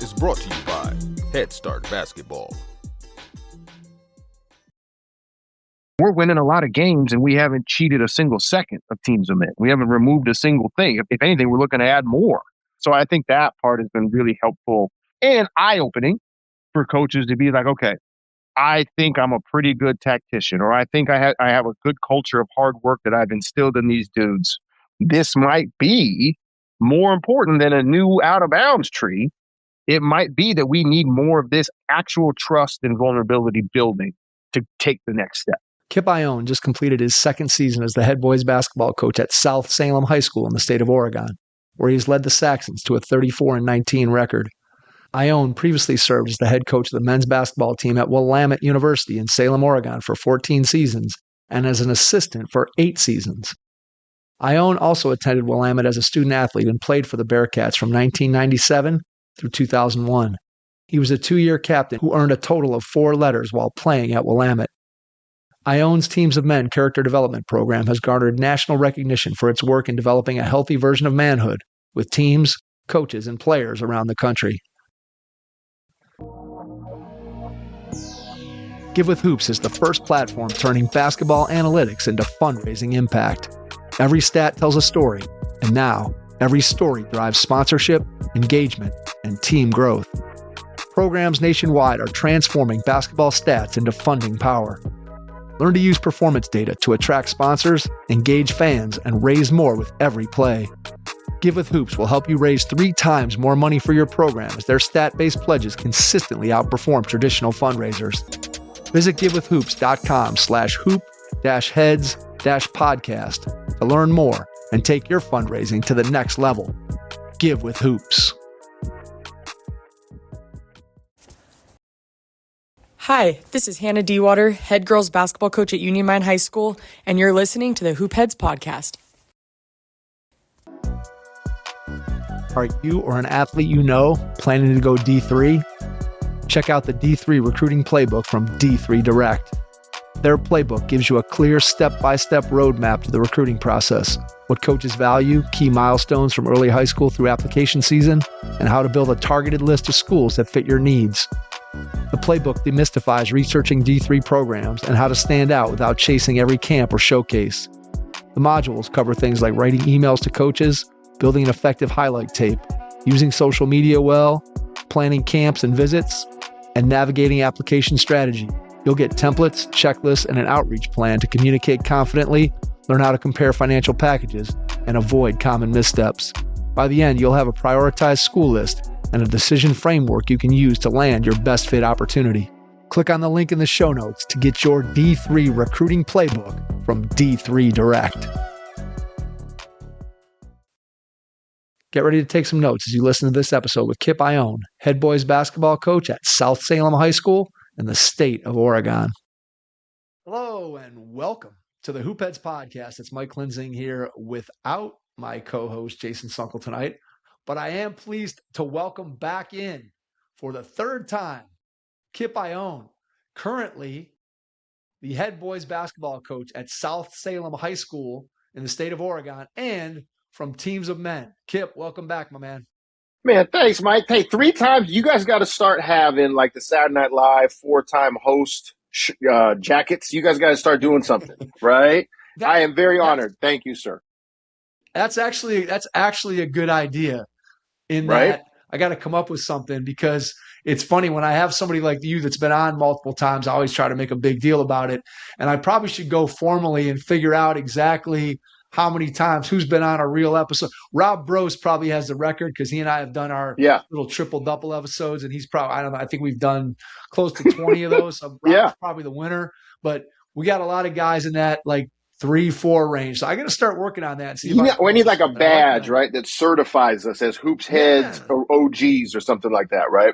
is brought to you by Head Start Basketball. We're winning a lot of games, and we haven't cheated a single second of teams of men. We haven't removed a single thing. If anything, we're looking to add more. So I think that part has been really helpful and eye-opening for coaches to be like, okay, I think I'm a pretty good tactician, or I think I have a good culture of hard work that I've instilled in these dudes. This might be more important than a new out-of-bounds tree. It might be that we need more of this actual trust and vulnerability building to take the next step. Kip Ioane just completed his second season as the head boys basketball coach at South Salem High School in the state of Oregon, where he's led the Saxons to a 34-19 record. Ioane previously served as the head coach of the men's basketball team at Willamette University in Salem, Oregon for 14 seasons and as an assistant for 8 seasons. Ioane also attended Willamette as a student athlete and played for the Bearcats from 1997 through 2001. He was a 2-year captain who earned a total of 4 letters while playing at Willamette. Ioone's Teams of Men character development program has garnered national recognition for its work in developing a healthy version of manhood with teams, coaches, and players around the country. Give with Hoops is the first platform turning basketball analytics into fundraising impact. Every stat tells a story, and now every story drives sponsorship, engagement, and team growth. Programs nationwide are transforming basketball stats into funding power. Learn to use performance data to attract sponsors, engage fans, and raise more with every play. Give with Hoops will help you raise 3 times more money for your program as their stat-based pledges consistently outperform traditional fundraisers. Visit givewithhoops.com/hoop-heads-podcast to learn more and take your fundraising to the next level. Give with Hoops. Hi, this is Hannah Dewater, head girls basketball coach at Union Mine High School, and you're listening to the Hoop Heads podcast. Are you or an athlete you know planning to go D3? Check out the D3 recruiting playbook from D3 Direct. Their playbook gives you a clear step-by-step roadmap to the recruiting process, what coaches value, key milestones from early high school through application season, and how to build a targeted list of schools that fit your needs. The playbook demystifies researching D3 programs and how to stand out without chasing every camp or showcase. The modules cover things like writing emails to coaches, building an effective highlight tape, using social media well, planning camps and visits, and navigating application strategy. You'll get templates, checklists, and an outreach plan to communicate confidently, learn how to compare financial packages, and avoid common missteps. By the end, you'll have a prioritized school list and a decision framework you can use to land your best fit opportunity. Click on the link in the show notes to get your D3 recruiting playbook from D3 Direct. Get ready to take some notes as you listen to this episode with Kip Ioane, head boys basketball coach at South Salem High School in the state of Oregon. Hello and welcome to the Hoop Heads podcast. It's Mike Klinzing here without my co-host Jason Sunkel tonight. But I am pleased to welcome back in for the 3rd time, Kip Ioane, currently the head boys basketball coach at South Salem High School in the state of Oregon and from Teams of Men. Kip, welcome back, my man. Man, thanks, Mike. Hey, 3 times. You guys got to start having like the Saturday Night Live 4-time host jackets. You guys got to start doing something, right? I am very honored. Thank you, sir. That's actually a good idea. In that, right? I got to come up with something because it's funny when I have somebody like you that's been on multiple times, I always try to make a big deal about it. And I probably should go formally and figure out exactly how many times, who's been on a real episode. Rob Brose probably has the record because he and I have done our little triple-double episodes, and he's probably, I don't know, I think we've done close to 20 of those. So Rob's probably the winner. But we got a lot of guys in that, like, 3-4 range. So I got to start working on that. And see we need like a badge, right, that certifies us as Hoops Heads or OGs or something like that, right?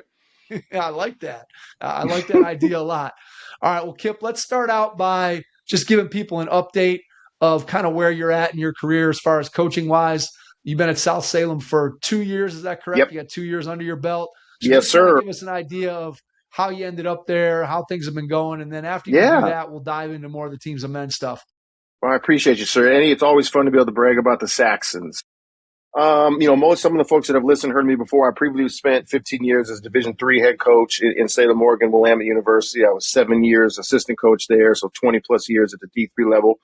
I like that. I like that idea a lot. All right, well, Kip, let's start out by just giving people an update of kind of where you're at in your career as far as coaching-wise. You've been at South Salem for 2 years. Is that correct? Yep. You got 2 years under your belt. Yes, sir. Give us an idea of how you ended up there, how things have been going, and then after you do that, we'll dive into more of the Teams of Men stuff. Well, I appreciate you, sir. Eddie, it's always fun to be able to brag about the Saxons. Some of the folks that have listened heard me before. I previously spent 15 years as Division III head coach in Salem, Oregon, Willamette University. I was 7 years assistant coach there, so 20 plus years at the D3 level.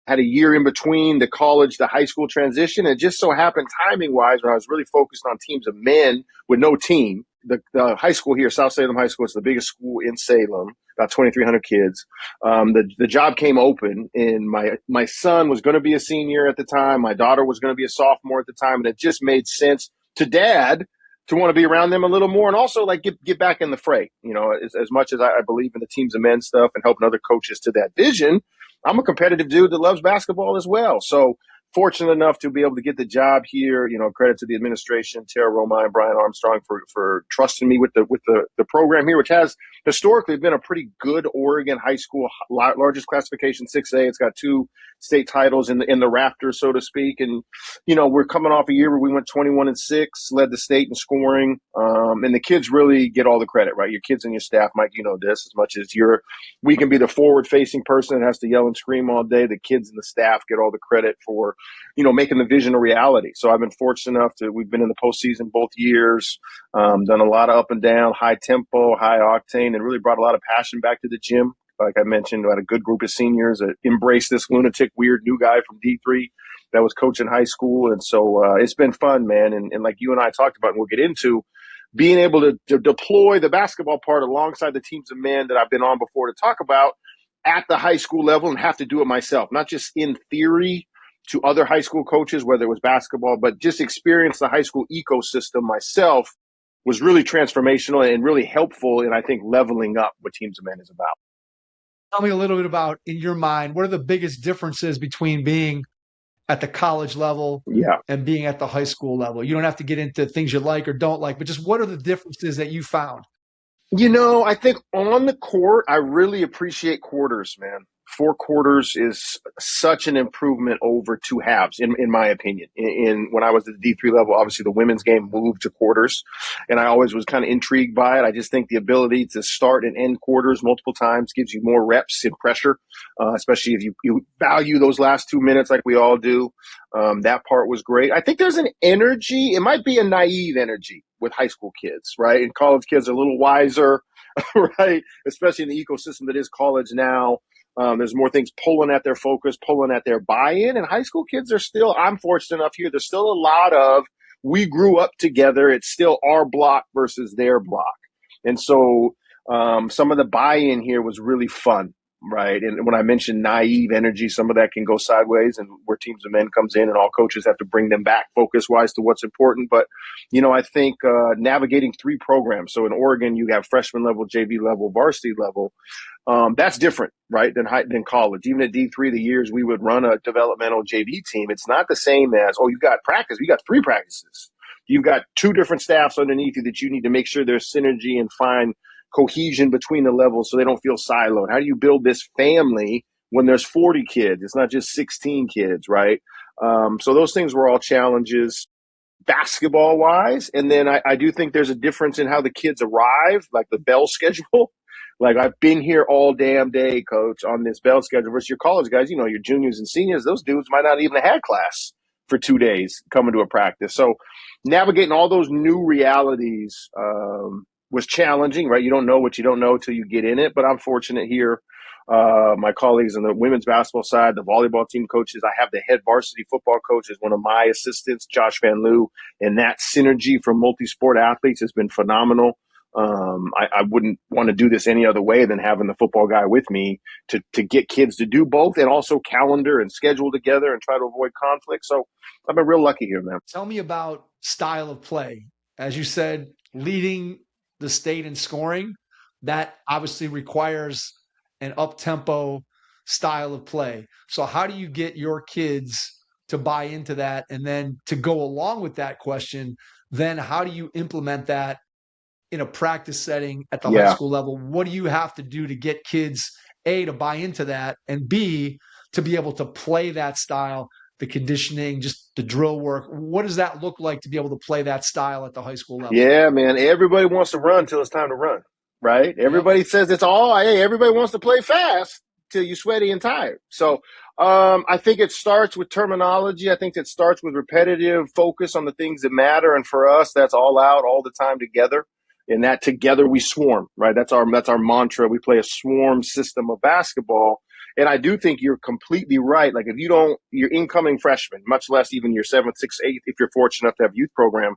Had a year in between the college to high school transition. And it just so happened timing wise, when I was really focused on teams of men with no team, the high school here, South Salem High School, is the biggest school in Salem, about 2,300 kids. The job came open, and my son was going to be a senior at the time. My daughter was going to be a sophomore at the time. And it just made sense to dad to want to be around them a little more, and also like get back in the fray. As much as I believe in the teams of men stuff and helping other coaches to that vision, I'm a competitive dude that loves basketball as well. So fortunate enough to be able to get the job here. Credit to the administration, Tara Roma and Brian Armstrong for trusting me with the program here, which has historically been a pretty good Oregon high school, largest classification 6A. It's got 2 state titles in the rafters, so to speak. And, we're coming off a year where we went 21-6, led the state in scoring. And the kids really get all the credit, right? Your kids and your staff, Mike, this as much as we can be the forward facing person that has to yell and scream all day. The kids and the staff get all the credit for, making the vision a reality. So I've been fortunate enough we've been in the postseason both years, done a lot of up and down, high tempo, high octane, and really brought a lot of passion back to the gym. Like I mentioned, I had a good group of seniors that embraced this lunatic, weird new guy from D3 that was coaching high school. And so it's been fun, man. And like you and I talked about, and we'll get into, being able to deploy the basketball part alongside the teams of men that I've been on before to talk about at the high school level, and have to do it myself, not just in theory to other high school coaches, whether it was basketball, but just experience the high school ecosystem myself was really transformational and really helpful in, I think, leveling up what teams of men is about. Tell me a little bit about, in your mind, what are the biggest differences between being at the college level and being at the high school level? You don't have to get into things you like or don't like, but just what are the differences that you found? I think on the court, I really appreciate quarters, man. 4 quarters is such an improvement over 2 halves, in my opinion. When I was at the D3 level, obviously the women's game moved to quarters, and I always was kind of intrigued by it. I just think the ability to start and end quarters multiple times gives you more reps and pressure, especially if you value those last 2 minutes like we all do. That part was great. I think there's an energy. It might be a naive energy with high school kids, right? And college kids are a little wiser, right? Especially in the ecosystem that is college now. There's more things pulling at their focus, pulling at their buy-in. And high school kids are still, I'm fortunate enough here, there's still a lot of, we grew up together. It's still our block versus their block. And so some of the buy-in here was really fun, right? And when I mentioned naive energy, some of that can go sideways, and where teams of men comes in and all coaches have to bring them back focus-wise to what's important. But, I think navigating 3 programs. So in Oregon, you have freshman level, JV level, varsity level. That's different, right, than college. Even at D3, the years we would run a developmental JV team, it's not the same as, you got practice. We got 3 practices. You've got 2 different staffs underneath you that you need to make sure there's synergy and find cohesion between the levels so they don't feel siloed. How do you build this family when there's 40 kids? It's not just 16 kids, right? So those things were all challenges basketball-wise. And then I do think there's a difference in how the kids arrive, like the bell schedule. Like, I've been here all damn day, coach, on this bell schedule versus your college guys, your juniors and seniors, those dudes might not even have had class for 2 days coming to a practice. So navigating all those new realities was challenging, right? You don't know what you don't know till you get in it, but I'm fortunate here. My colleagues on the women's basketball side, the volleyball team coaches, I have the head varsity football coach as one of my assistants, Josh Van Loo, and that synergy from multi-sport athletes has been phenomenal. I wouldn't want to do this any other way than having the football guy with me to get kids to do both, and also calendar and schedule together and try to avoid conflict. So I've been real lucky here, man. Tell me about style of play. As you said, leading the state in scoring, that obviously requires an up-tempo style of play. So how do you get your kids to buy into that? And then to go along with that question, then how do you implement that in a practice setting at the high school level? What do you have to do to get kids, A, to buy into that, and B, to be able to play that style, the conditioning, just the drill work? What does that look like to be able to play that style at the high school level? Yeah, man. Everybody wants to run till it's time to run, right? Everybody says it's all, hey, everybody wants to play fast till you're sweaty and tired. So I think it starts with terminology. I think it starts with repetitive focus on the things that matter. And for us, that's all out all the time together. And that together we swarm, right? That's our mantra. We play a swarm system of basketball. And I do think you're completely right. Like if your incoming freshman, much less even your 7th, 6th, 8th, if you're fortunate enough to have youth program,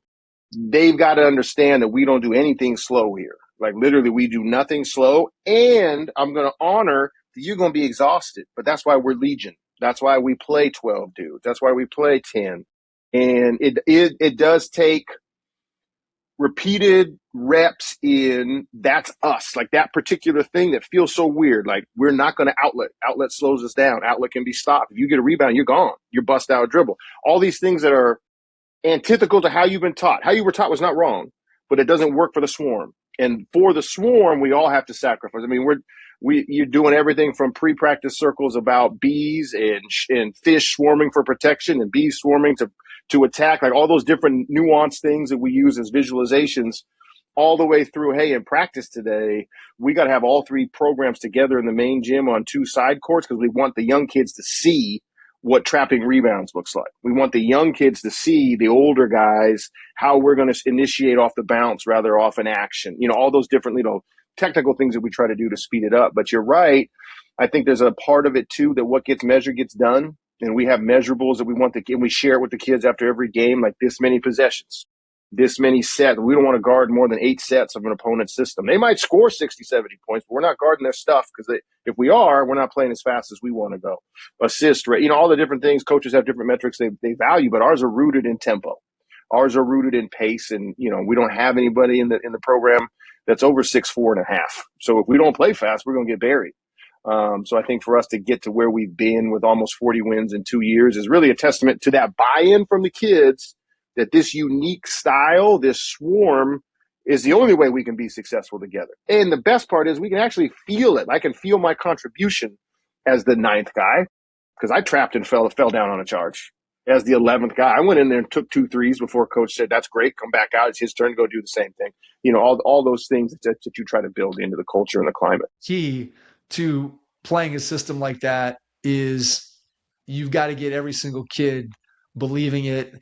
they've got to understand that we don't do anything slow here. Like literally we do nothing slow. And I'm going to honor that you're going to be exhausted, but that's why we're Legion. That's why we play 12 dudes. That's why we play 10. And it does take repeated reps in that's us, like that particular thing that feels so weird. Like we're not going to outlet slows us down. Outlet can be stopped. If you get a rebound, you're gone. You're bust out a dribble. All these things that are antithetical to how you've been taught. How you were taught was not wrong, but it doesn't work for the swarm. And for the swarm, we all have to sacrifice. I mean, you're doing everything from pre-practice circles about bees and fish swarming for protection and bees swarming to attack, like all those different nuanced things that we use as visualizations, all the way through, hey, in practice today, we got to have all 3 programs together in the main gym on 2 side courts because we want the young kids to see what trapping rebounds looks like. We want the young kids to see the older guys, how we're going to initiate off the bounce rather off an action. All those different, technical things that we try to do to speed it up. But you're right. I think there's a part of it too, that what gets measured gets done. And we have measurables that we want and we share it with the kids after every game, like this many possessions, this many sets. We don't want to guard more than 8 sets of an opponent's system. They might score 60, 70 points, but we're not guarding their stuff because if we are, we're not playing as fast as we want to go. Assist rate, all the different things. Coaches have different metrics they value, but ours are rooted in tempo. Ours are rooted in pace. And, we don't have anybody in the program that's over 6'4.5". So if we don't play fast, we're going to get buried. So I think for us to get to where we've been with almost 40 wins in 2 years is really a testament to that buy-in from the kids that this unique style, this swarm, is the only way we can be successful together. And the best part is we can actually feel it. I can feel my contribution as the 9th guy because I trapped and fell down on a charge. As the 11th guy, I went in there and took 2 threes before coach said, that's great, come back out. It's his turn to go do the same thing. All those things that you try to build into the culture and the climate. Key to playing a system like that is you've got to get every single kid believing it,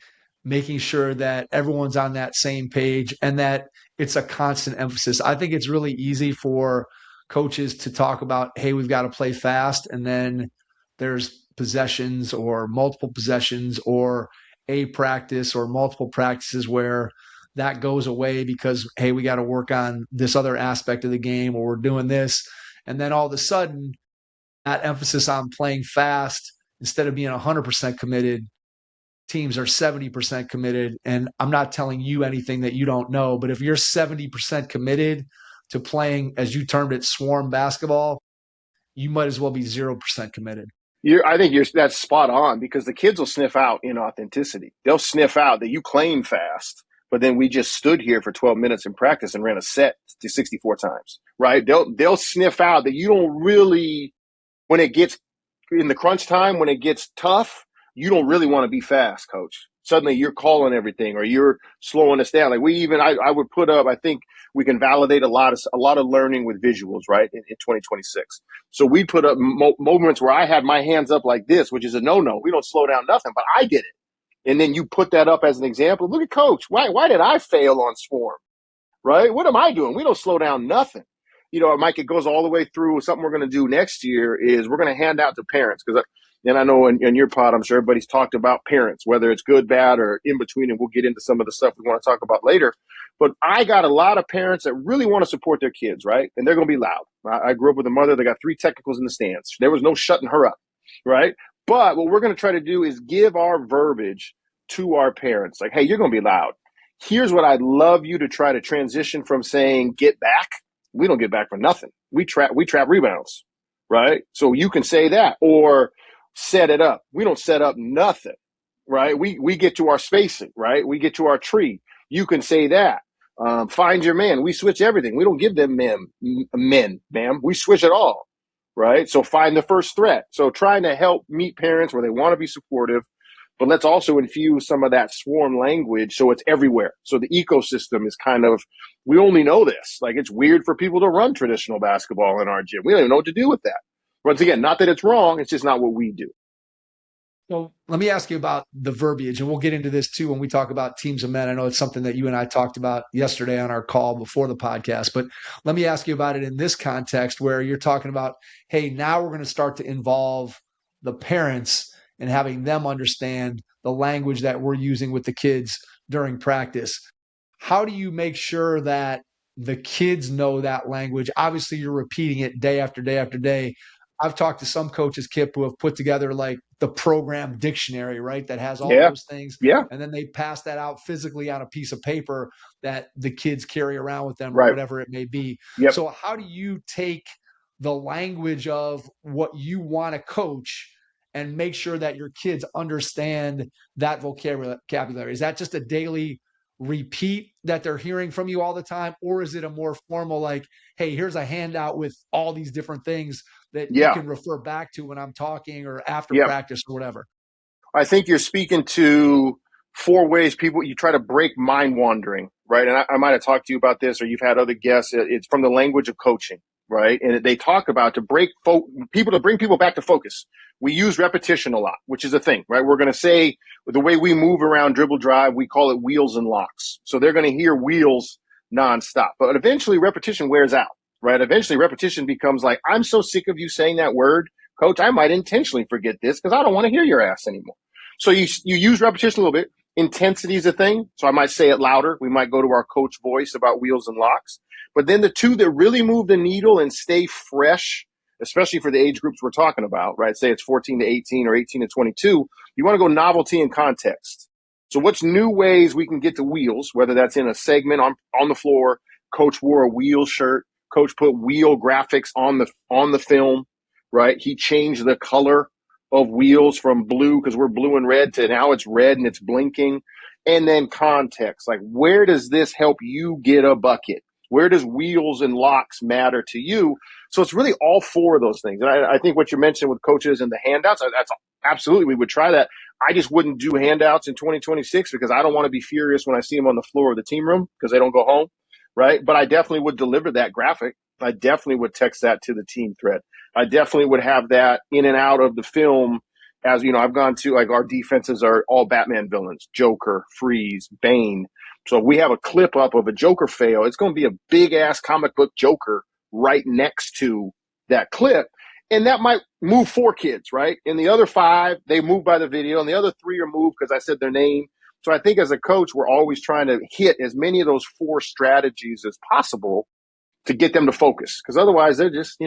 making sure that everyone's on that same page and that it's a constant emphasis. I think it's really easy for coaches to talk about, hey, we've got to play fast. And then there's possessions or multiple possessions or a practice or multiple practices where that goes away because, hey, we got to work on this other aspect of the game or we're doing this. And then all of a sudden, that emphasis on playing fast, instead of being 100% committed, teams are 70% committed. And I'm not telling you anything that you don't know, but if you're 70% committed to playing, as you termed it, swarm basketball, you might as well be 0% committed. I think that's spot on because the kids will sniff out inauthenticity. They'll sniff out that you claim fast, but then we just stood here for 12 minutes in practice and ran a set to 64 times, right? They'll sniff out that you don't really, when it gets in the crunch time, when it gets tough, you don't really want to be fast, coach. Suddenly you're calling everything or you're slowing us down. Like I would put up, I think we can validate a lot of learning with visuals, right? In 2026. So we put up moments where I had my hands up like this, which is a no-no. We don't slow down nothing, but I did it. And then you put that up as an example. Look at coach. Why did I fail on swarm? Right? What am I doing? We don't slow down nothing. Mike, it goes all the way through. Something we're going to do next year is we're going to hand out to parents and I know in your pod, I'm sure everybody's talked about parents, whether it's good, bad, or in between, and we'll get into some of the stuff we want to talk about later. But I got a lot of parents that really want to support their kids, right? And they're going to be loud. I grew up with a mother that got 3 technicals in the stands. There was no shutting her up, right? But what we're going to try to do is give our verbiage to our parents. Like, hey, you're going to be loud. Here's what I'd love you to try to transition from saying get back. We don't get back for nothing. We trap rebounds, right? So you can say that or set it up. We don't set up nothing, right? We get to our spacing, right? We get to our tree. You can say that. Find your man. We switch everything. We don't give them men, ma'am. We switch it all, right? So find the first threat. So trying to help meet parents where they want to be supportive, but let's also infuse some of that swarm language so it's everywhere. So the ecosystem is kind of, we only know this. Like it's weird for people to run traditional basketball in our gym. We don't even know what to do with that. Once again, not that it's wrong. It's just not what we do. So let me ask you about the verbiage, and we'll get into this too when we talk about teams of men. I know it's something that you and I talked about yesterday on our call before the podcast, but let me ask you about it in this context where you're talking about, hey, now we're going to start to involve the parents and having them understand the language that we're using with the kids during practice. How do you make sure that the kids know that language? Obviously, you're repeating it day after day after day. I've talked to some coaches, Kip, who have put together like the program dictionary, right? That has all those things. Yeah. And then they pass that out physically on a piece of paper that the kids carry around with them or Right. whatever it may be. Yep. So how do you take the language of what you want to coach and make sure that your kids understand that vocabulary? Is that just a daily repeat that they're hearing from you all the time? Or is it a more formal, like, hey, here's a handout with all these different things that you can refer back to when I'm talking or after practice or whatever? I think you're speaking to 4 ways you try to break mind wandering, right? And I might have talked to you about this, or you've had other guests. It's from the language of coaching, right? And they talk about to bring people back to focus. We use repetition a lot, which is a thing, right? We're going to say the way we move around dribble drive, we call it wheels and locks. So they're going to hear wheels nonstop, but eventually repetition wears out, right? Eventually repetition becomes like, I'm so sick of you saying that word, coach, I might intentionally forget this because I don't want to hear your ass anymore. So you use repetition a little bit. Intensity is a thing. So I might say it louder. We might go to our coach voice about wheels and locks. But then the 2 that really move the needle and stay fresh, especially for the age groups we're talking about, right? Say it's 14 to 18 or 18 to 22. You want to go novelty and context. So what's new ways we can get to wheels, whether that's in a segment on the floor, coach wore a wheel shirt, coach put wheel graphics on the film, right? He changed the color of wheels from blue, because we're blue and red, to now it's red and it's blinking. And then context, like, where does this help you get a bucket? Where does wheels and locks matter to you? So it's really all 4 of those things. And I think what you mentioned with coaches and the handouts, that's absolutely, we would try that. I just wouldn't do handouts in 2026 because I don't want to be furious when I see them on the floor of the team room because they don't go home, right? But I definitely would deliver that graphic. I definitely would text that to the team thread. I definitely would have that in and out of the film. As you know, I've gone to, like, our defenses are all Batman villains: Joker, Freeze, Bane. So we have a clip up of a Joker fail. It's going to be a big ass comic book Joker right next to that clip. And that might move 4 kids, right? And the other 5, they move by the video, and the other 3 are moved because I said their name. So I think as a coach, we're always trying to hit as many of those 4 strategies as possible to get them to focus. Because otherwise they're just,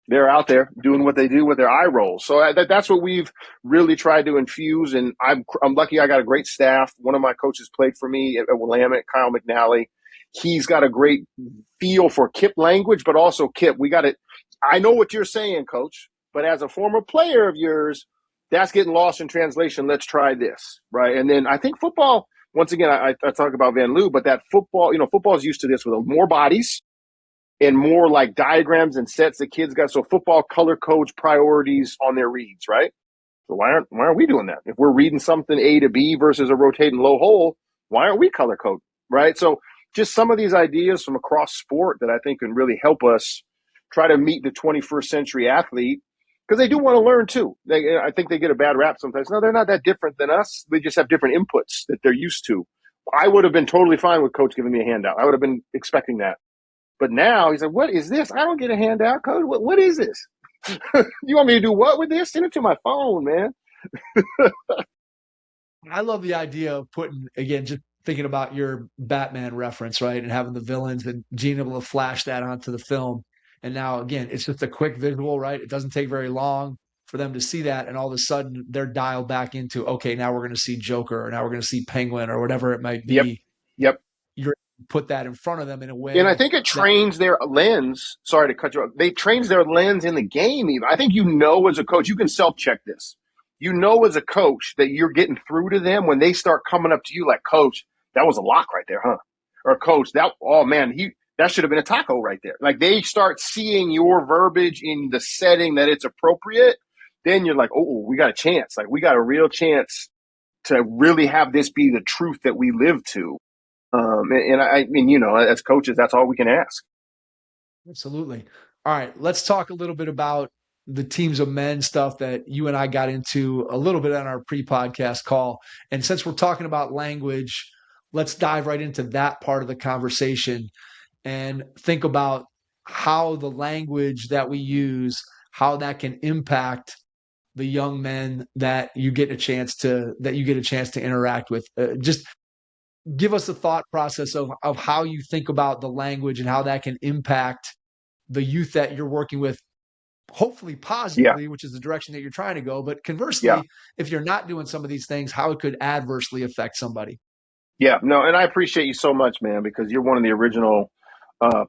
they're out there doing what they do with their eye rolls. So that's what we've really tried to infuse. And I'm lucky I got a great staff. One of my coaches played for me at Willamette, Kyle McNally. He's got a great feel for Kip language, but also Kip, I know what you're saying, coach, but as a former player of yours, that's getting lost in translation. Let's try this, right? And then I think football, once again, I talk about Van Loo, but that football, football is used to this with more bodies and more like diagrams and sets that kids got. So football color codes priorities on their reads, right? So why aren't we doing that? If we're reading something A to B versus a rotating low hole, why aren't we color coding, right? So just some of these ideas from across sport that I think can really help us try to meet the 21st century athlete, because they do want to learn too. I think they get a bad rap sometimes. No, they're not that different than us. They just have different inputs that they're used to. I would have been totally fine with coach giving me a handout. I would have been expecting that. But now he's like, what is this? I don't get a handout, coach. What is this? You want me to do what with this? Send it to my phone, man. I love the idea of putting, again, just thinking about your Batman reference, right? And having the villains and being able to flash that onto the film. And now, again, it's just a quick visual, right? It doesn't take very long for them to see that. And all of a sudden they're dialed back into, okay, now we're going to see Joker, or now we're going to see Penguin, or whatever it might be. Yep. You're put that in front of them in a way. And I think it trains their lens. Sorry to cut you off. They trains their lens in the game. Even I think as a coach, you can self-check this. As a coach that you're getting through to them when they start coming up to you like, coach, that was a lock right there, huh? Or coach, that should have been a taco right there. Like, they start seeing your verbiage in the setting that it's appropriate. Then you're like, oh, we got a chance. Like, we got a real chance to really have this be the truth that we live to. And I mean, as coaches, that's all we can ask. Absolutely. All right. Let's talk a little bit about the teams of men stuff that you and I got into a little bit on our pre-podcast call. And since we're talking about language, let's dive right into that part of the conversation and think about how the language that we use, how that can impact the young men that you get a chance to interact with. Just give us a thought process of how you think about the language and how that can impact the youth that you're working with, hopefully positively, which is the direction that you're trying to go. But conversely, if you're not doing some of these things, how it could adversely affect somebody. Yeah, no, and I appreciate you so much, man, because you're one of the original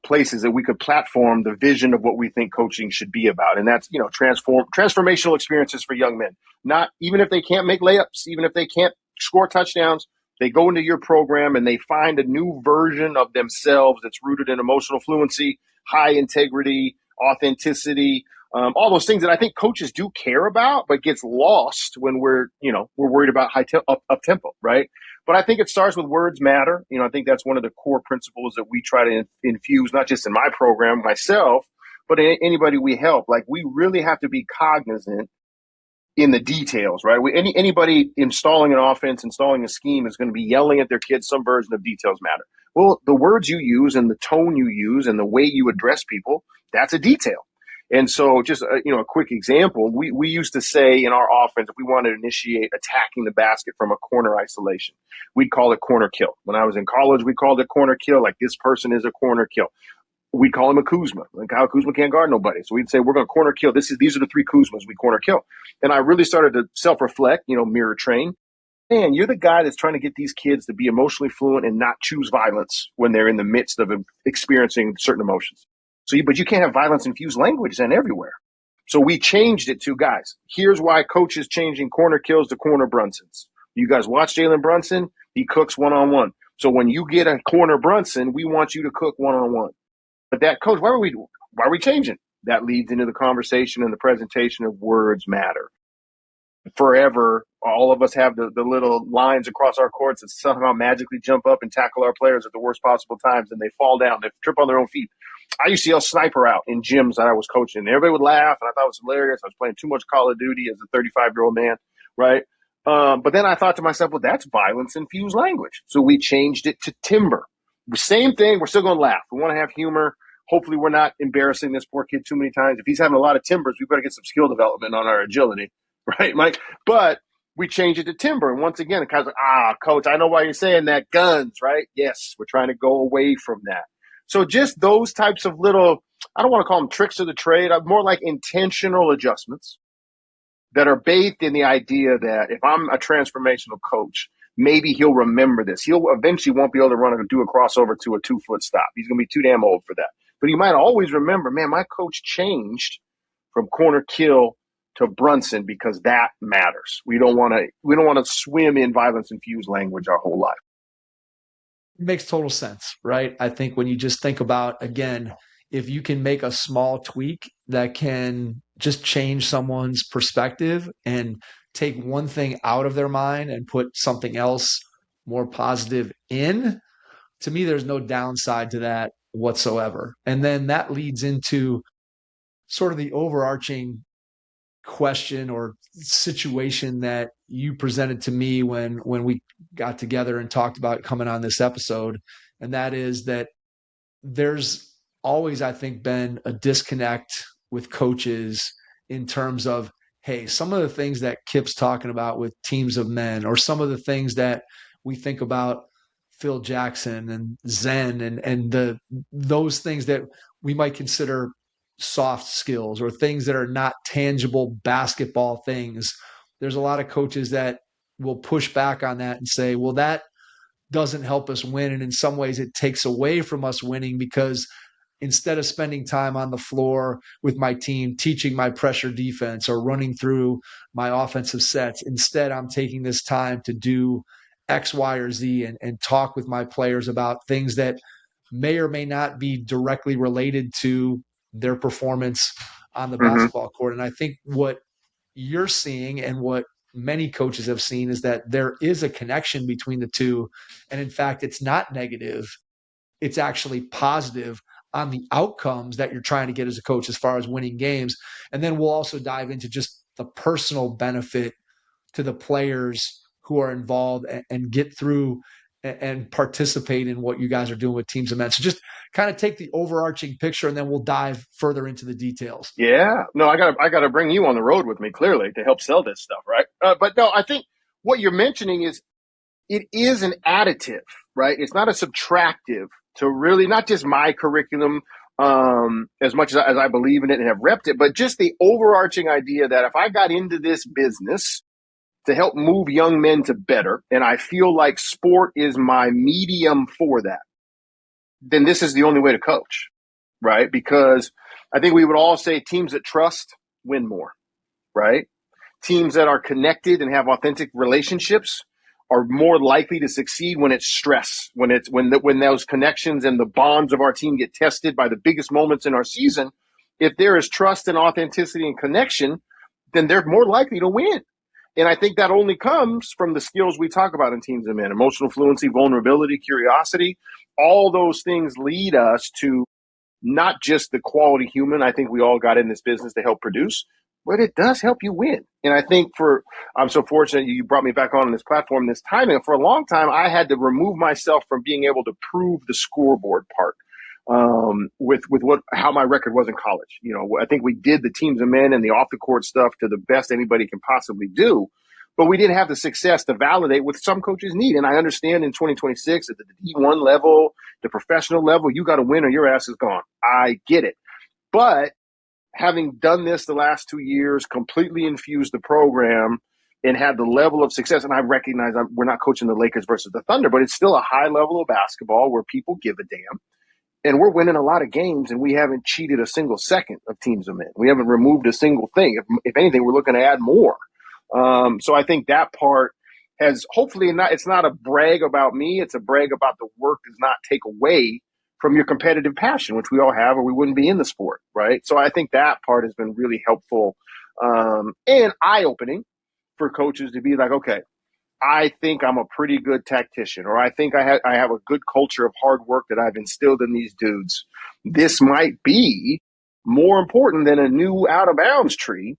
places that we could platform the vision of what we think coaching should be about. And that's, transformational experiences for young men. Not even if they can't make layups, even if they can't score touchdowns, they go into your program and they find a new version of themselves that's rooted in emotional fluency, high integrity, authenticity, all those things that I think coaches do care about, but gets lost when we're worried about up tempo, right? But I think it starts with words matter. I think that's one of the core principles that we try to infuse, not just in my program, myself, but in anybody we help. Like, we really have to be cognizant in the details, right? Anybody installing an offense, installing a scheme is going to be yelling at their kids some version of details matter. Well, the words you use and the tone you use and the way you address people, that's a detail. And so just, a quick example, we used to say in our offense, if we wanted to initiate attacking the basket from a corner isolation, we'd call it corner kill. When I was in college, we called it corner kill, like this person is a corner kill. We'd call him a Kuzma. Like, Kyle Kuzma can't guard nobody. So we'd say, we're going to corner kill. These are the three Kuzmas we corner kill. And I really started to self-reflect, mirror train. Man, you're the guy that's trying to get these kids to be emotionally fluent and not choose violence when they're in the midst of experiencing certain emotions. But you can't have violence-infused language then everywhere. So we changed it to, guys, here's why coach is changing corner kills to corner Brunsons. You guys watch Jalen Brunson, he cooks one-on-one. So when you get a corner Brunson, we want you to cook one-on-one. But that coach, why are we changing? That leads into the conversation and the presentation of words matter. Forever, all of us have the little lines across our courts that somehow magically jump up and tackle our players at the worst possible times, and they fall down, they trip on their own feet. I used to yell sniper out in gyms that I was coaching. And everybody would laugh, and I thought it was hilarious. I was playing too much Call of Duty as a 35-year-old man, right? But then I thought to myself, well, that's violence-infused language. So we changed it to timber. Same thing. We're still going to laugh. We want to have humor. Hopefully we're not embarrassing this poor kid too many times. If he's having a lot of timbers, we better get some skill development on our agility, right, Mike? But we changed it to timber. And once again, the guy's like, coach, I know why you're saying that. Guns, right? Yes, we're trying to go away from that. So just those types of little, I don't want to call them tricks of the trade, more like intentional adjustments that are bathed in the idea that if I'm a transformational coach, maybe he'll remember this. He'll eventually won't be able to do a crossover to a 2-foot stop. He's going to be too damn old for that. But he might always remember, man, my coach changed from corner kill to Brunson because that matters. We don't want to swim in violence-infused language our whole life. It makes total sense, right? I think when you just think about, again, if you can make a small tweak that can just change someone's perspective and take one thing out of their mind and put something else more positive in, to me, there's no downside to that whatsoever. And then that leads into sort of the overarching question or situation that you presented to me when we got together and talked about coming on this episode. And that is that there's always, I think, been a disconnect with coaches in terms of, hey, some of the things that Kip's talking about with teams of men, or some of the things that we think about Phil Jackson and Zen and those things that we might consider soft skills or things that are not tangible basketball things. There's a lot of coaches that will push back on that and say, well, that doesn't help us win. And in some ways it takes away from us winning, because instead of spending time on the floor with my team, teaching my pressure defense or running through my offensive sets, instead I'm taking this time to do X, Y, or Z and talk with my players about things that may or may not be directly related to their performance on the basketball court. And I think what you're seeing and what many coaches have seen is that there is a connection between the two. And in fact, it's not negative. It's actually positive. on the outcomes that you're trying to get as a coach as far as winning games. And then we'll also dive into just the personal benefit to the players who are involved and get through and participate in what you guys are doing with Teams of Men. So just kind of take the overarching picture, and then we'll dive further into the details. Yeah, no, I gotta bring you on the road with me, clearly, to help sell this stuff, right? But no, I think what you're mentioning is it is an additive, right? It's not a subtractive to really not just my curriculum, as much as I believe in it and have repped it, but just the overarching idea that if I got into this business to help move young men to better, and I feel like sport is my medium for that, then this is the only way to coach, right? Because I think we would all say teams that trust win more, right? Teams that are connected and have authentic relationships are more likely to succeed when it's stress, when those connections and the bonds of our team get tested by the biggest moments in our season. If there is trust and authenticity and connection, then they're more likely to win. And I think that only comes from the skills we talk about in Teams of Men: emotional fluency, vulnerability, curiosity. All those things lead us to not just the quality human I think we all got in this business to help produce, but it does help you win. And I think I'm so fortunate you brought me back on this platform this time. And for a long time, I had to remove myself from being able to prove the scoreboard part with how my record was in college. You know, I think we did the Teams of Men and the off the court stuff to the best anybody can possibly do, but we didn't have the success to validate what some coaches need. And I understand in 2026 at the D1 level, the professional level, you got to win or your ass is gone. I get it. But having done this the last 2 years, completely infused the program and had the level of success, and I recognize we're not coaching the Lakers versus the Thunder, but it's still a high level of basketball where people give a damn. And we're winning a lot of games, and we haven't cheated a single second of Teams of Men. We haven't removed a single thing. If anything, we're looking to add more. So I think that part has hopefully it's not a brag about me. It's a brag about the work does not take away from your competitive passion, which we all have, or we wouldn't be in the sport, right? So I think that part has been really helpful and eye-opening for coaches to be like, okay, I think I'm a pretty good tactician, or I think I have a good culture of hard work that I've instilled in these dudes. This might be more important than a new out-of-bounds tree.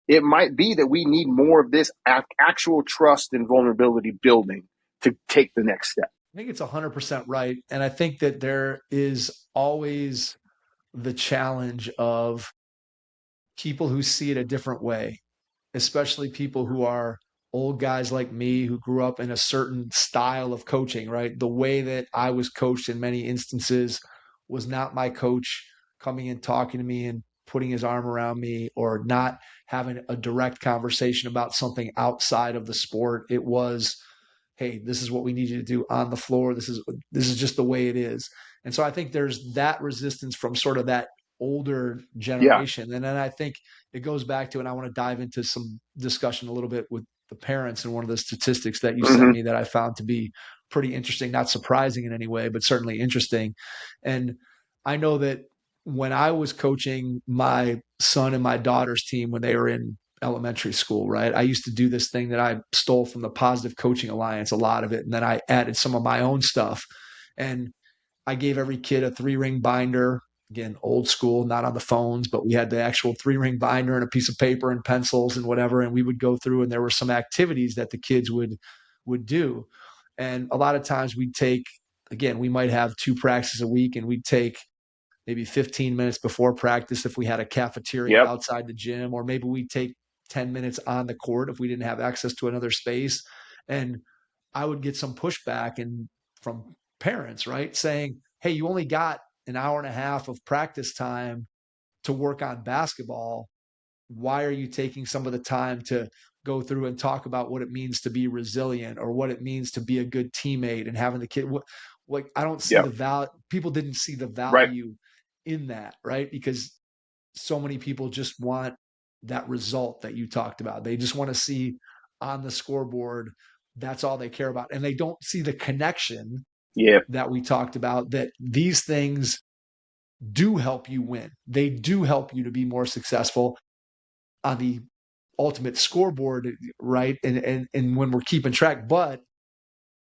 It might be that we need more of this actual trust and vulnerability building to take the next step. I think it's 100% right. And I think that there is always the challenge of people who see it a different way, especially people who are old guys like me who grew up in a certain style of coaching, right? The way that I was coached in many instances was not my coach coming and talking to me and putting his arm around me, or not having a direct conversation about something outside of the sport. It was, hey, this is what we need you to do on the floor. This is just the way it is. And so I think there's that resistance from sort of that older generation. Yeah. And then I think it goes back to, and I want to dive into some discussion a little bit with the parents, and one of the statistics that you sent me that I found to be pretty interesting, not surprising in any way, but certainly interesting. And I know that when I was coaching my son and my daughter's team when they were in elementary school, right, I used to do this thing that I stole from the Positive Coaching Alliance, a lot of it, and then I added some of my own stuff. And I gave every kid a 3-ring binder. Again, old school, not on the phones, but we had the actual 3-ring binder and a piece of paper and pencils and whatever. And we would go through, and there were some activities that the kids would do. And a lot of times we'd take, again, we might have 2 practices a week, and we'd take maybe 15 minutes before practice if we had a cafeteria outside the gym, or maybe we'd take 10 minutes on the court if we didn't have access to another space. And I would get some pushback from parents, right, saying, hey, you only got an hour and a half of practice time to work on basketball. Why are you taking some of the time to go through and talk about what it means to be resilient, or what it means to be a good teammate, and having the kid? Like, I don't see the value. People didn't see the value in that, right? Because so many people just want that result that you talked about. They just want to see on the scoreboard. That's all they care about. And they don't see the connection that we talked about, that these things do help you win. They do help you to be more successful on the ultimate scoreboard, right? And when we're keeping track, but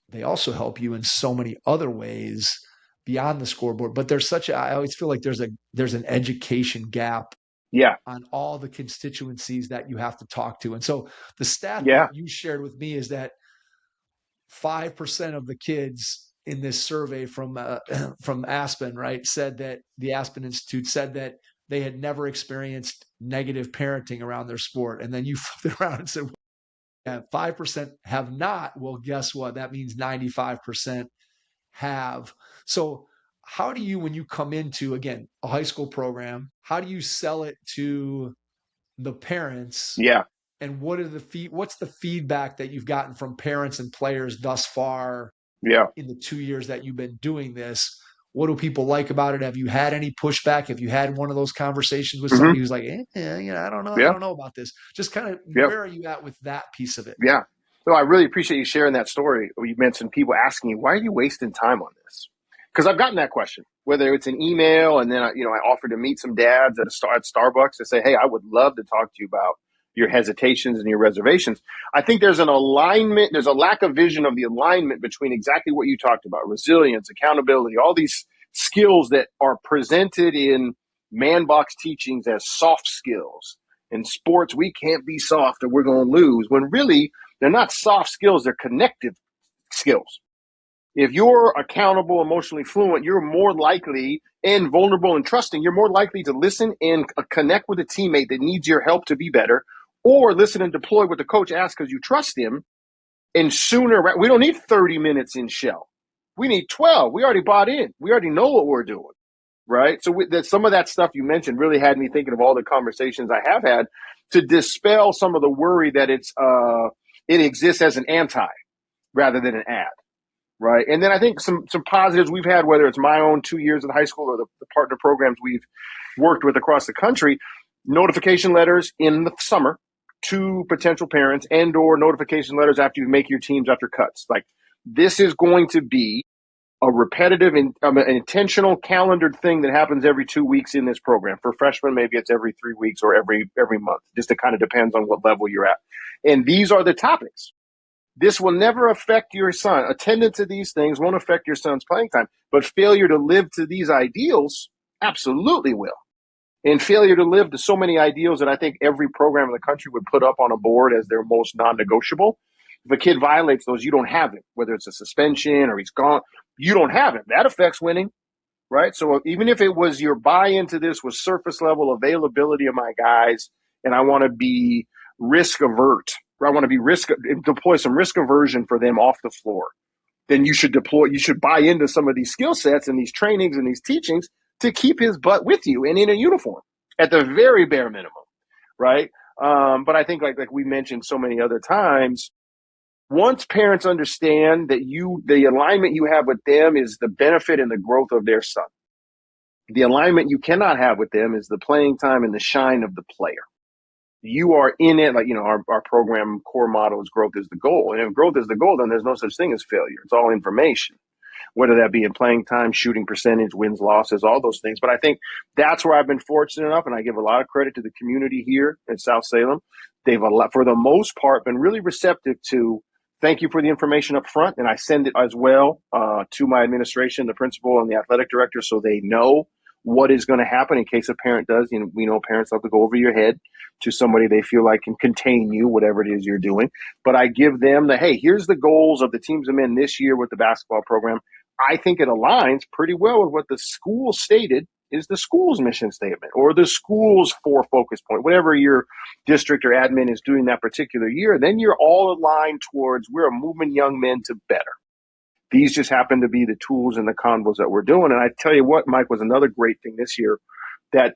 they also help you in so many other ways beyond the scoreboard. But I always feel like there's an education gap Yeah. on all the constituencies that you have to talk to. And so the stat Yeah. that you shared with me is that 5% of the kids in this survey from Aspen, right, said that the Aspen Institute said that they had never experienced negative parenting around their sport. And then you flipped it around and said, yeah, 5% have not. Well, guess what? That means 95% have. So how do you, when you come into, again, a high school program, how do you sell it to the parents? Yeah. And what's the feedback that you've gotten from parents and players thus far in the 2 years that you've been doing this? What do people like about it? Have you had any pushback? Have you had one of those conversations with somebody who's like, I don't know. I don't know about this. Just kind of where are you at with that piece of it? Yeah. So I really appreciate you sharing that story. You mentioned people asking you, why are you wasting time on this? Because I've gotten that question, whether it's an email and then I offered to meet some dads at Starbucks to say, hey, I would love to talk to you about your hesitations and your reservations. I think there's an alignment. There's a lack of vision of the alignment between exactly what you talked about, resilience, accountability, all these skills that are presented in man box teachings as soft skills. In sports, we can't be soft or we're going to lose, when really they're not soft skills. They're connective skills. If you're accountable, emotionally fluent, you're more likely, and vulnerable and trusting, you're more likely to listen and connect with a teammate that needs your help to be better, or listen and deploy what the coach asks because you trust him. And sooner, we don't need 30 minutes in shell. We need 12. We already bought in. We already know what we're doing, right? So some of that stuff you mentioned really had me thinking of all the conversations I have had to dispel some of the worry that it exists as an anti rather than an ad. Right. And then I think some positives we've had, whether it's my own 2 years in high school or the partner programs we've worked with across the country, notification letters in the summer to potential parents and or notification letters after you make your teams after cuts. Like, this is going to be a repetitive and an intentional calendared thing that happens every 2 weeks in this program. For freshmen, maybe it's every 3 weeks or every month. Just it kind of depends on what level you're at. And these are the topics. This will never affect your son. Attendance to these things won't affect your son's playing time, but failure to live to these ideals absolutely will. And failure to live to so many ideals that I think every program in the country would put up on a board as their most non-negotiable. If a kid violates those, you don't have him, whether it's a suspension or he's gone, you don't have him. That affects winning, right? So even if it was your buy-in to this was surface level availability of my guys, and I want to be risk avert, or I want to be deploy some risk aversion for them off the floor, then you should buy into some of these skill sets and these trainings and these teachings to keep his butt with you and in a uniform at the very bare minimum, right? But I think like we mentioned so many other times, once parents understand that the alignment you have with them is the benefit and the growth of their son, the alignment you cannot have with them is the playing time and the shine of the player. You are in it, like, our program core motto is growth is the goal. And if growth is the goal, then there's no such thing as failure. It's all information, whether that be in playing time, shooting percentage, wins, losses, all those things. But I think that's where I've been fortunate enough, and I give a lot of credit to the community here in South Salem. They've, for the most part, been really receptive to thank you for the information up front. And I send it as well to my administration, the principal and the athletic director, so they know what is going to happen in case a parent does. We know parents love to go over your head to somebody they feel like can contain you, whatever it is you're doing. But I give them hey, here's the goals of the teams I'm in this year with the basketball program. I think it aligns pretty well with what the school stated is the school's mission statement or the school's 4 focus point, whatever your district or admin is doing that particular year. Then you're all aligned towards we're moving young men to better. These just happen to be the tools and the convos that we're doing. And I tell you what, Mike, was another great thing this year that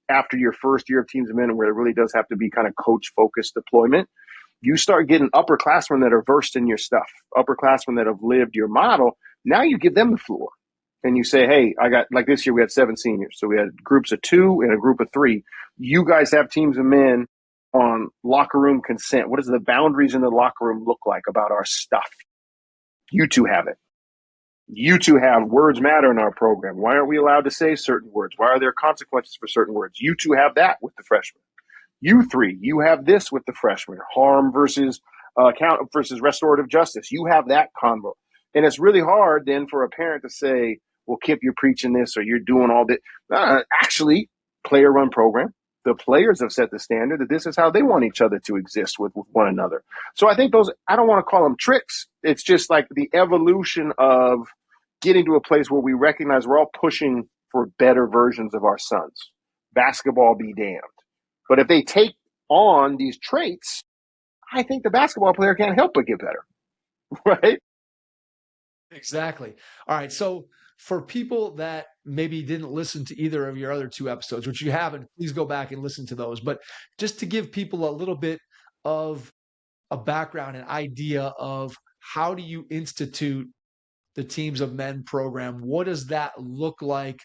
after your first year of Teams of Men, where it really does have to be kind of coach-focused deployment, you start getting upperclassmen that are versed in your stuff, upperclassmen that have lived your model. Now you give them the floor. And you say, hey, like this year, we had 7 seniors. So we had groups of 2 and a group of 3. You guys have Teams of Men on locker room consent. What does the boundaries in the locker room look like about our stuff? You 2 have it. You 2 have words matter in our program. Why aren't we allowed to say certain words? Why are there consequences for certain words? You 2 have that with the freshmen. You 3, you have this with the freshmen. Harm versus count versus restorative justice. You have that convo. And it's really hard then for a parent to say, well, Kip, you're preaching this or you're doing all that. Actually, player run program. The players have set the standard that this is how they want each other to exist with one another. So I think those, I don't want to call them tricks. It's just like the evolution of getting to a place where we recognize we're all pushing for better versions of our sons. Basketball be damned. But if they take on these traits, I think the basketball player can't help but get better. Right? Exactly. All right. So for people that maybe didn't listen to either of your other two episodes, which you haven't, please go back and listen to those. But just to give people a little bit of a background and idea of how do you institute the Teams of Men program? What does that look like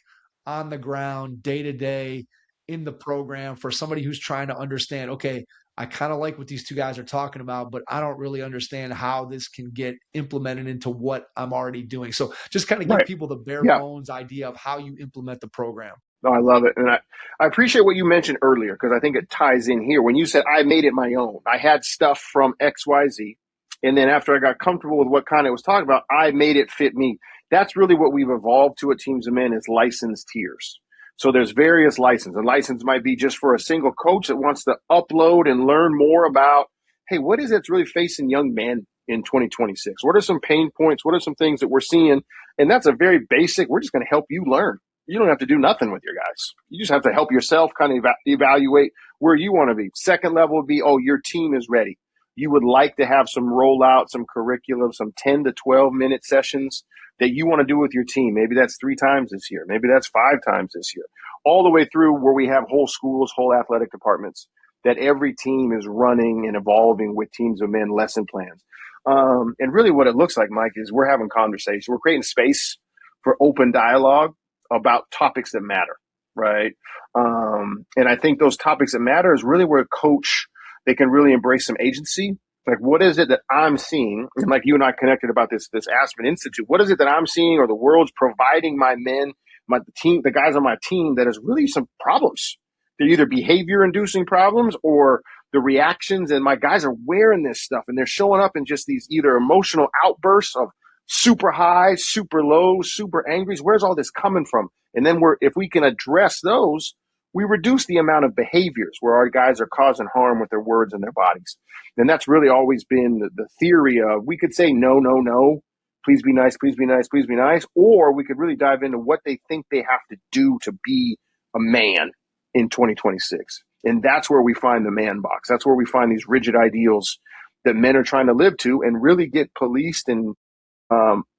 on the ground, day to day in the program for somebody who's trying to understand, okay, I kind of like what these two guys are talking about, but I don't really understand how this can get implemented into what I'm already doing. So just kind of give people the bare bones idea of how you implement the program. No, I love it. And I appreciate what you mentioned earlier because I think it ties in here. When you said I made it my own, I had stuff from XYZ. And then after I got comfortable with what kind it was talking about, I made it fit me. That's really what we've evolved to at Teams of Men is licensed tiers. So there's various licenses. A license might be just for a single coach that wants to upload and learn more about, hey, what is it that's really facing young men in 2026? What are some pain points? What are some things that we're seeing? And that's a very basic, we're just going to help you learn. You don't have to do nothing with your guys. You just have to help yourself kind of evaluate where you want to be. Second level would be, oh, your team is ready. You would like to have some rollout, some curriculum, some 10 to 12 minute sessions that you want to do with your team. Maybe that's 3 times this year. Maybe that's 5 times this year. All the way through where we have whole schools, whole athletic departments that every team is running and evolving with Teams of Men lesson plans. And really what it looks like, Mike, is we're having conversations. We're creating space for open dialogue about topics that matter, right? And I think those topics that matter is really where a coach, they can really embrace some agency. Like, what is it that I'm seeing? And like you and I connected about this Aspen Institute. What is it that I'm seeing or the world's providing my men, my team, the guys on my team that is really some problems? They're either behavior-inducing problems or the reactions. And my guys are wearing this stuff and they're showing up in just these either emotional outbursts of super high, super low, super angry. Where's all this coming from? And then if we can address those, we reduce the amount of behaviors where our guys are causing harm with their words and their bodies. And that's really always been the theory of, we could say, no, no, no, please be nice, please be nice, please be nice. Or we could really dive into what they think they have to do to be a man in 2026. And that's where we find the man box. That's where we find these rigid ideals that men are trying to live to and really get policed and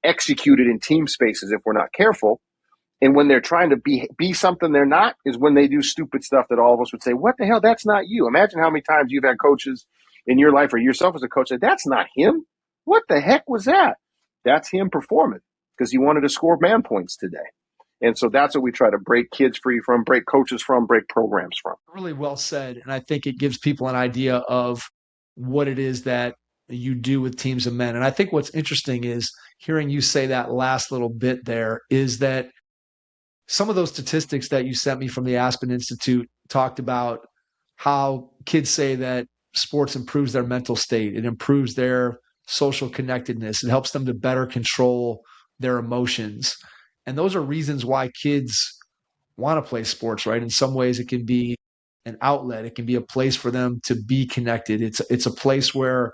executed in team spaces if we're not careful. And when they're trying to be something they're not is when they do stupid stuff that all of us would say, what the hell, that's not you. Imagine how many times you've had coaches in your life or yourself as a coach say, that's not him. What the heck was that? That's him performing because he wanted to score man points today. And so that's what we try to break kids free from, break coaches from, break programs from. Really well said. And I think it gives people an idea of what it is that you do with Teams of Men. And I think what's interesting is hearing you say that last little bit there is that some of those statistics that you sent me from the Aspen Institute talked about how kids say that sports improves their mental state. It improves their social connectedness. It helps them to better control their emotions. And those are reasons why kids want to play sports, right? In some ways, it can be an outlet. It can be a place for them to be connected. It's a place where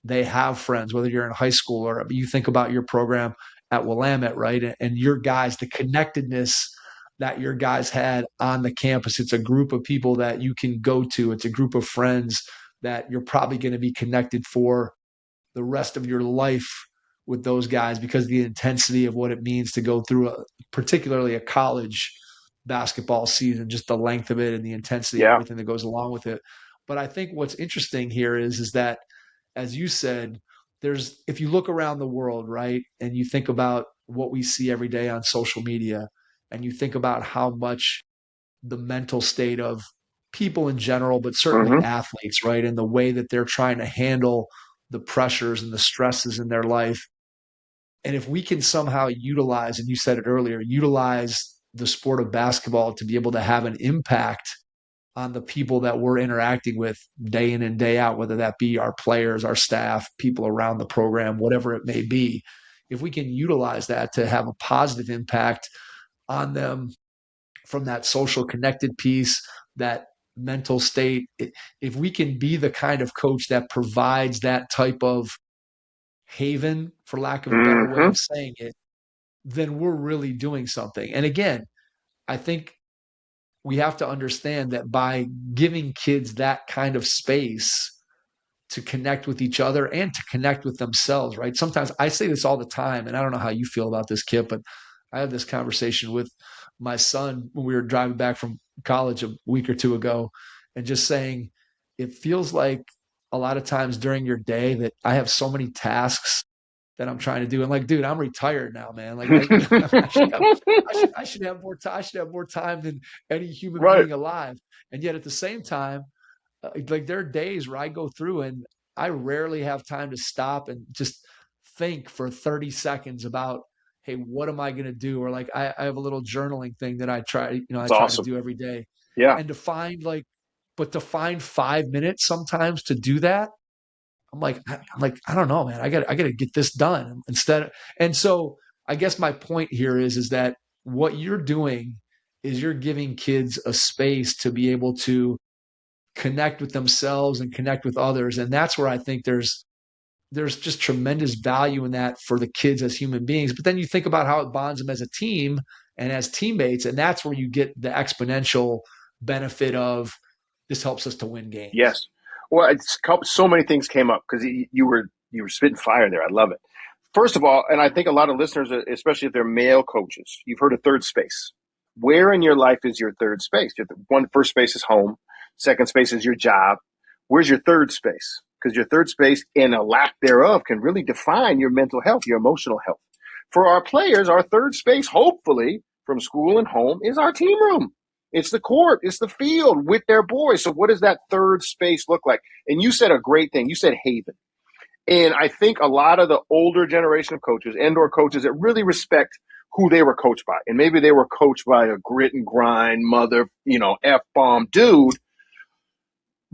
they have friends, whether you're in high school or you think about your program at Willamette, right? And your guys, the connectedness that your guys had on the campus. It's a group of people that you can go to. It's a group of friends that you're probably going to be connected for the rest of your life with those guys because of the intensity of what it means to go through particularly a college basketball season, just the length of it and the intensity of everything that goes along with it. But I think what's interesting here is that, as you said, if you look around the world, right, and you think about what we see every day on social media, and you think about how much the mental state of people in general, but certainly athletes, right, and the way that they're trying to handle the pressures and the stresses in their life. And if we can somehow utilize, and you said it earlier, utilize the sport of basketball to be able to have an impact on the people that we're interacting with day in and day out, whether that be our players, our staff, people around the program, whatever it may be. if we can utilize that to have a positive impact on them from that social connected piece, that mental state, if we can be the kind of coach that provides that type of haven, for lack of a better way of saying it, then we're really doing something. And again, I think we have to understand that by giving kids that kind of space to connect with each other and to connect with themselves, right? Sometimes I say this all the time, and I don't know how you feel about this, Kip, but I had this conversation with my son when we were driving back from college a week or two ago, and just saying, it feels like a lot of times during your day that I have so many tasks that I'm trying to do. And like, dude, I'm retired now, man. Like I should have more time. I should have more time than any human being alive. And yet at the same time, like there are days where I go through and I rarely have time to stop and just think for 30 seconds about, hey, what am I going to do? Or like, I have a little journaling thing that I try, to do every day. Yeah. And to find 5 minutes sometimes to do that, I'm like, I don't know, man. I got to get this done and so I guess my point here is that what you're doing is you're giving kids a space to be able to connect with themselves and connect with others. And that's where I think there's just tremendous value in that for the kids as human beings. But then you think about how it bonds them as a team and as teammates. And that's where you get the exponential benefit of this helps us to win games. Yes. Well, so many things came up because you were spitting fire there. I love it. First of all, and I think a lot of listeners, especially if they're male coaches, you've heard of third space. Where in your life is your third space? First space is home. Second space is your job. Where's your third space? Because your third space and a lack thereof can really define your mental health, your emotional health. For our players, our third space, hopefully from school and home, is our team room. It's the court. It's the field with their boys. So what does that third space look like? And you said a great thing. You said haven. And I think a lot of the older generation of coaches and/or coaches that really respect who they were coached by, and maybe they were coached by a grit and grind mother, F-bomb dude.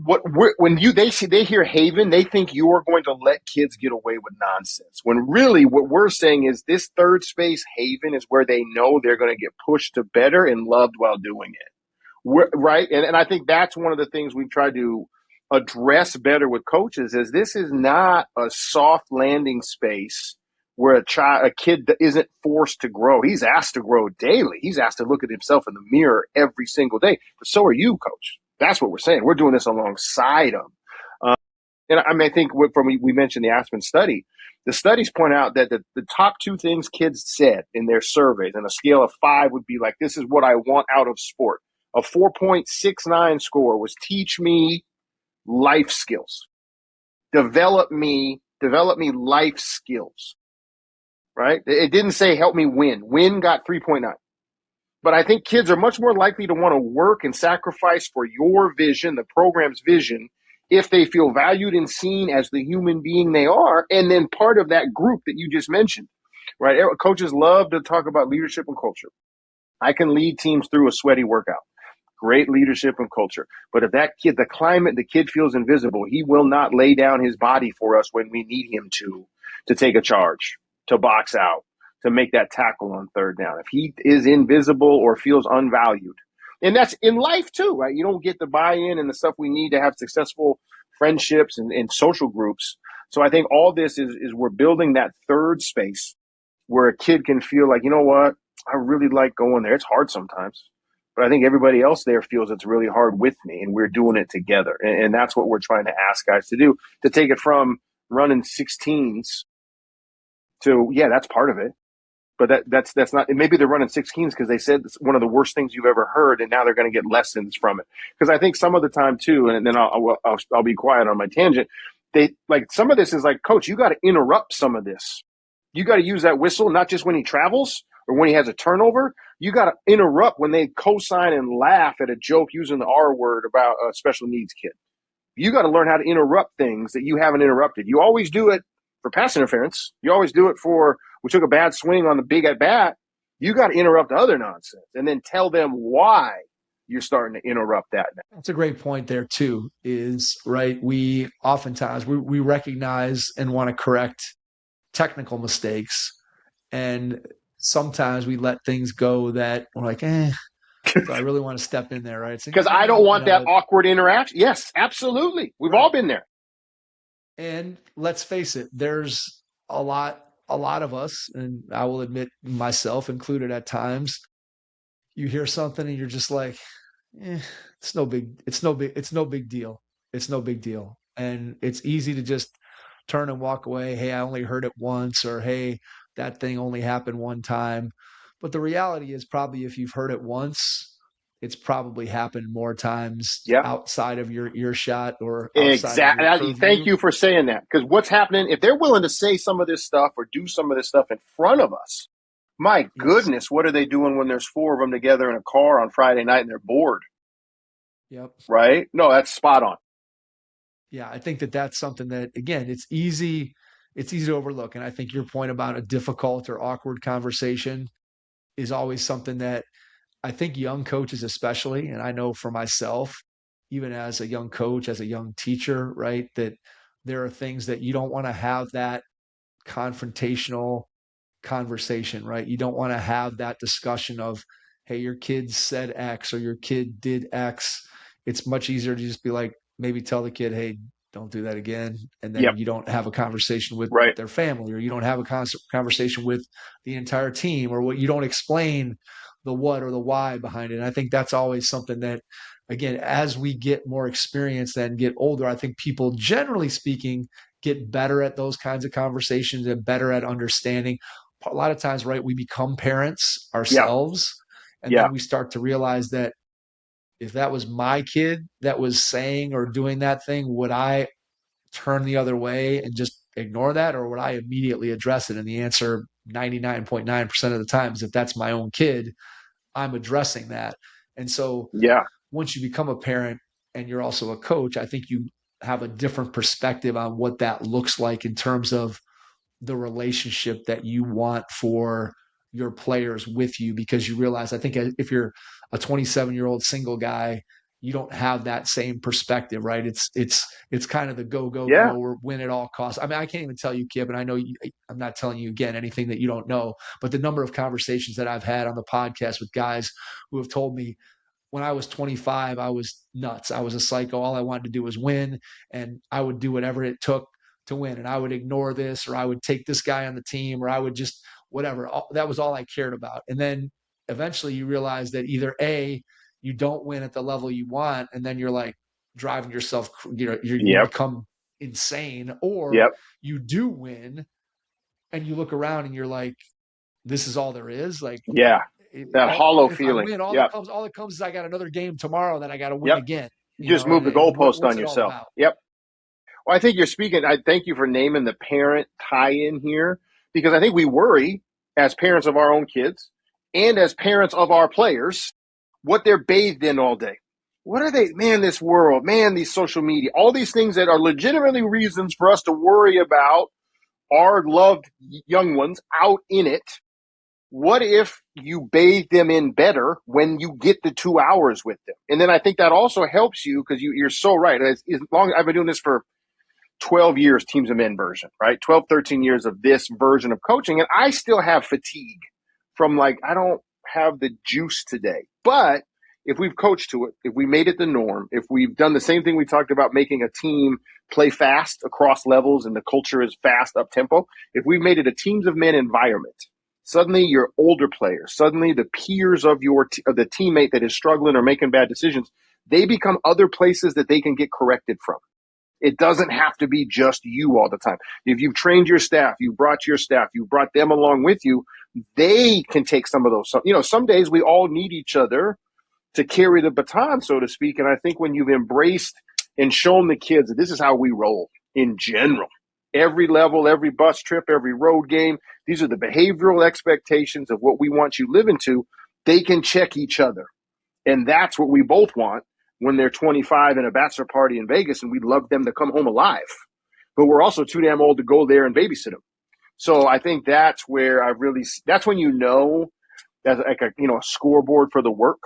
When they hear haven, they think you are going to let kids get away with nonsense. When really what we're saying is this third space haven is where they know they're going to get pushed to better and loved while doing it. Right? And I think that's one of the things we've tried to address better with coaches is this is not a soft landing space where a kid isn't forced to grow. He's asked to grow daily. He's asked to look at himself in the mirror every single day. But so are you, coach. That's what we're saying. We're doing this alongside them. And I think we mentioned the Aspen study. The studies point out that the top two things kids said in their surveys, and a scale of 5 would be like, this is what I want out of sport. A 4.69 score was teach me life skills. Develop me life skills. Right? It didn't say help me win. Win got 3.9. But I think kids are much more likely to want to work and sacrifice for your vision, the program's vision, if they feel valued and seen as the human being they are, and then part of that group that you just mentioned, right? Coaches love to talk about leadership and culture. I can lead teams through a sweaty workout. Great leadership and culture. But if the kid feels invisible, he will not lay down his body for us when we need him to take a charge, to box out, to make that tackle on third down. If he is invisible or feels unvalued, and that's in life too, right? You don't get the buy-in and the stuff we need to have successful friendships and social groups. So I think all this is we're building that third space where a kid can feel like, you know what? I really like going there. It's hard sometimes, but I think everybody else there feels it's really hard with me, and we're doing it together. And that's what we're trying to ask guys to do, to take it from running 16s to, yeah, that's part of it. But that's not, maybe they're running 16s because they said it's one of the worst things you've ever heard, and now they're going to get lessons from it. Because I think some of the time too, and then I'll be quiet on my tangent. Some of this is like, coach, you got to interrupt some of this. You got to use that whistle, not just when he travels or when he has a turnover. You got to interrupt when they co-sign and laugh at a joke using the R word about a special needs kid. You got to learn how to interrupt things that you haven't interrupted. You always do it for pass interference. You always do it for, we took a bad swing on the big at bat. You got to interrupt other nonsense and then tell them why you're starting to interrupt that now. That's a great point there too, is right. We oftentimes, we recognize and want to correct technical mistakes, And sometimes we let things go that we're like, do I really want to step in there, right? Because I don't want that awkward interaction. Yes, absolutely. We've all been there. And let's face it, there's a lot of us, and I will admit myself included at times, you hear something and you're just like, it's no big deal. It's no big deal. And it's easy to just turn and walk away. Hey, I only heard it once, or hey, that thing only happened one time. But the reality is, probably if you've heard it once, it's probably happened more times outside of your earshot or outside of your Thank you for saying that. Because what's happening, if they're willing to say some of this stuff or do some of this stuff in front of us, my goodness, what are they doing when there's four of them together in a car on Friday night and they're bored? Yep. Right? No, that's spot on. Yeah, I think that's something that, again, it's easy to overlook. And I think your point about a difficult or awkward conversation is always something that I think young coaches especially, and I know for myself, even as a young coach, as a young teacher, right, that there are things that you don't want to have that confrontational conversation, right? You don't want to have that discussion of, hey, your kid said X or your kid did X. It's much easier to just be like, maybe tell the kid, hey, don't do that again. And then you don't have a conversation with their family, or you don't have a conversation with the entire team, or what you don't explain the what or the why behind it. And I think that's always something that, again, as we get more experienced and get older, I think people, generally speaking, get better at those kinds of conversations and better at understanding. A lot of times, right, we become parents ourselves, and then we start to realize that if that was my kid that was saying or doing that thing, would I turn the other way and just ignore that, or would I immediately address it? And the answer 99.9% of the time is, if that's my own kid, I'm addressing that. And so once you become a parent and you're also a coach, I think you have a different perspective on what that looks like in terms of the relationship that you want for your players with you, because you realize, I think if you're a 27-year-old single guy, you don't have that same perspective, right? It's kind of the go or win at all costs. I mean, I can't even tell you, Kip, and I know I'm not telling you again anything that you don't know, but the number of conversations that I've had on the podcast with guys who have told me, when I was 25, I was nuts. I was a psycho. All I wanted to do was win, and I would do whatever it took to win. And I would ignore this, or I would take this guy on the team, or I would just whatever. That was all I cared about. And then eventually you realize that either A, you don't win at the level you want, and then you're like driving yourself, you become insane, or you do win and you look around and you're like, this is all there is. Like, hollow feeling. All that comes is I got another game tomorrow that I got to win again. You just move the goalpost on yourself. Well, I think you're speaking. I thank you for naming the parent tie-in here, because I think we worry as parents of our own kids and as parents of our players what they're bathed in all day. What are they? Man, this world, man, these social media, all these things that are legitimately reasons for us to worry about our loved young ones out in it. What if you bathe them in better when you get the 2 hours with them? And then I think that also helps you, because you're so right. As long I've been doing this for 12 years, Teams of Men version, right? 12, 13 years of this version of coaching. And I still have fatigue from like, I don't have the juice today. But if we've coached to it, if we made it the norm, if we've done the same thing we talked about, making a team play fast across levels and the culture is fast up tempo, if we've made it a Teams of Men environment, suddenly your older players, suddenly the peers of the teammate that is struggling or making bad decisions, they become other places that they can get corrected from. It doesn't have to be just you all the time. If you've trained your staff, you brought your staff, you brought them along with you, they can take some of those. Some days we all need each other to carry the baton, so to speak. And I think when you've embraced and shown the kids that this is how we roll in general, every level, every bus trip, every road game, these are the behavioral expectations of what we want you living to, they can check each other. And that's what we both want when they're 25 in a bachelor party in Vegas, and we'd love them to come home alive. But we're also too damn old to go there and babysit them. So I think that's where that's when that's like a scoreboard for the work,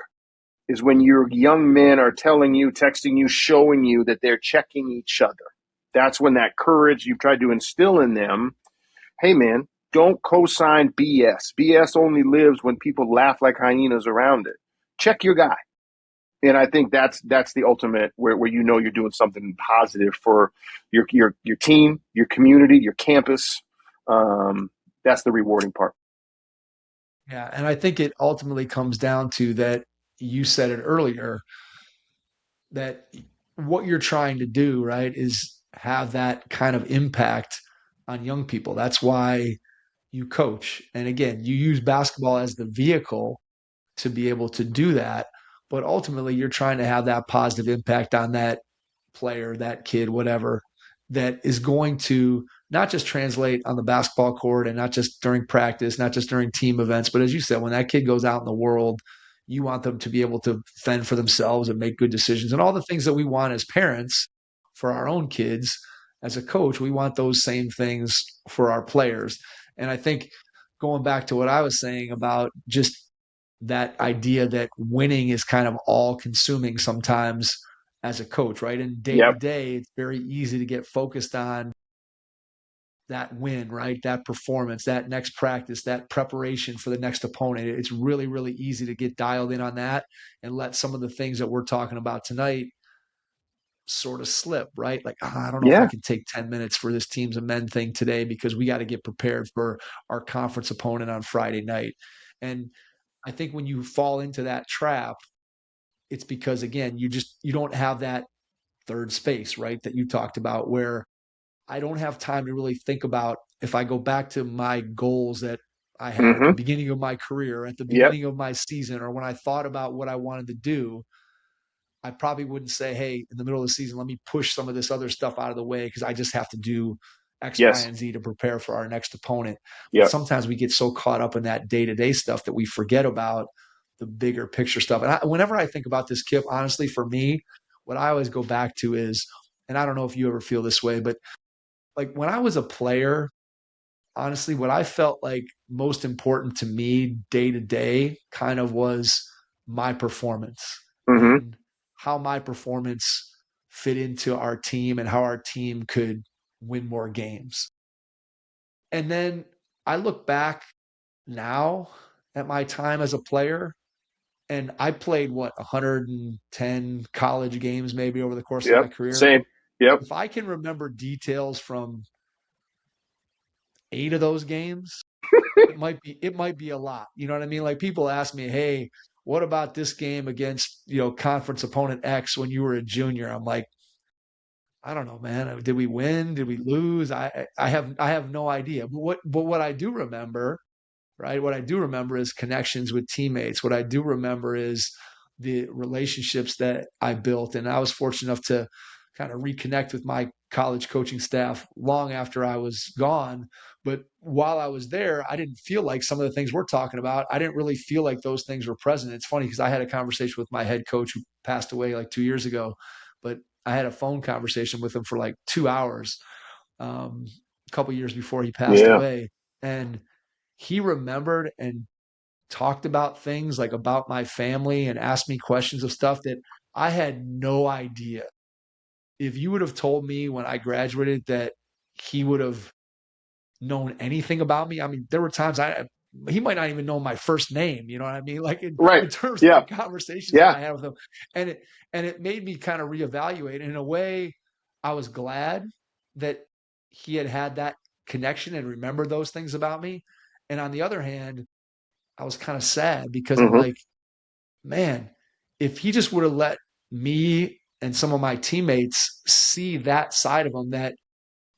is when your young men are telling you, texting you, showing you that they're checking each other. That's when that courage you've tried to instill in them. Hey man, Don't co-sign BS. BS only lives when people laugh like hyenas around it. Check your guy. And I think that's the ultimate where you know you're doing something positive for your team, your community, your campus. That's the rewarding part. Yeah, and I think it ultimately comes down to that. You said it earlier, that what you're trying to do, right, is have that kind of impact on young people. That's why you coach. And again, you use basketball as the vehicle to be able to do that. But ultimately, you're trying to have that positive impact on that player, that kid, whatever, that is going to not just translate on the basketball court and not just during practice, not just during team events, but as you said, when that kid goes out in the world, you want them to be able to fend for themselves and make good decisions and all the things that we want as parents for our own kids. As a coach, we want those same things for our players. And I think going back to what I was saying about just that idea that winning is kind of all consuming sometimes as a coach, right? And day to day, it's very easy to get focused on that win, right? That performance, that next practice, that preparation for the next opponent. It's really, really easy to get dialed in on that and let some of the things that we're talking about tonight sort of slip, right? Like, I don't know if I can take 10 minutes for this teams and men thing today because we got to get prepared for our conference opponent on Friday night. And I think when you fall into that trap, it's because, again, you don't have that third space, right, that you talked about, where I don't have time to really think about, if I go back to my goals that I had at the beginning of my career, at the beginning of my season, or when I thought about what I wanted to do, I probably wouldn't say, hey, in the middle of the season, let me push some of this other stuff out of the way because I just have to do X, Y, and Z to prepare for our next opponent. But sometimes we get so caught up in that day-to-day stuff that we forget about the bigger picture stuff. And whenever I think about this, Kip, honestly, for me, what I always go back to is, and I don't know if you ever feel this way, but like when I was a player, honestly, what I felt like most important to me day to day kind of was my performance and how my performance fit into our team and how our team could win more games. And then I look back now at my time as a player, and I played 110 college games maybe over the course of my career. Same. If I can remember details from 8 of those games, it might be a lot. You know what I mean? Like people ask me, "Hey, what about this game against, conference opponent X when you were a junior?" I'm like, I don't know, man. Did we win? Did we lose? I have no idea. But what I do remember, right? What I do remember is connections with teammates. What I do remember is the relationships that I built. And I was fortunate enough to kind of reconnect with my college coaching staff long after I was gone. But while I was there, I didn't feel like some of the things we're talking about, I didn't really feel like those things were present. It's funny because I had a conversation with my head coach who passed away like 2 years ago, but I had a phone conversation with him for like 2 hours a couple years before he passed away. And he remembered and talked about things like about my family and asked me questions of stuff that I had no idea. If you would have told me when I graduated that he would have known anything about me, I mean, there were times he might not even know my first name, you know what I mean? Like in terms of the conversations that I had with him. And it made me kind of reevaluate. And in a way, I was glad that he had that connection and remembered those things about me. And on the other hand, I was kind of sad because I'm like, man, if he just would have let me and some of my teammates see that side of him, that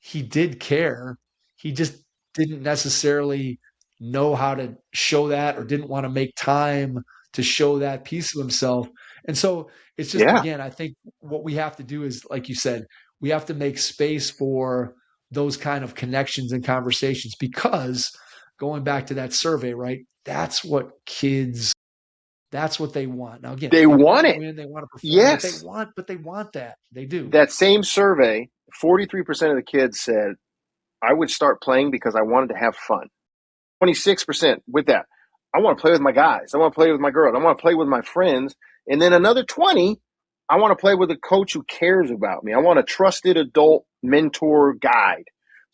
he did care, he just didn't necessarily know how to show that or didn't want to make time to show that piece of himself. And so it's just, again, I think what we have to do is, like you said, we have to make space for those kind of connections and conversations, because going back to that survey, right? That's what they want. Now, again, they want it. Win, they want to perform. Yes. But they want that. They do. That same survey, 43% of the kids said, I would start playing because I wanted to have fun. 26% with that, I want to play with my guys. I want to play with my girls. I want to play with my friends. And then another 20, I want to play with a coach who cares about me. I want a trusted adult mentor guide.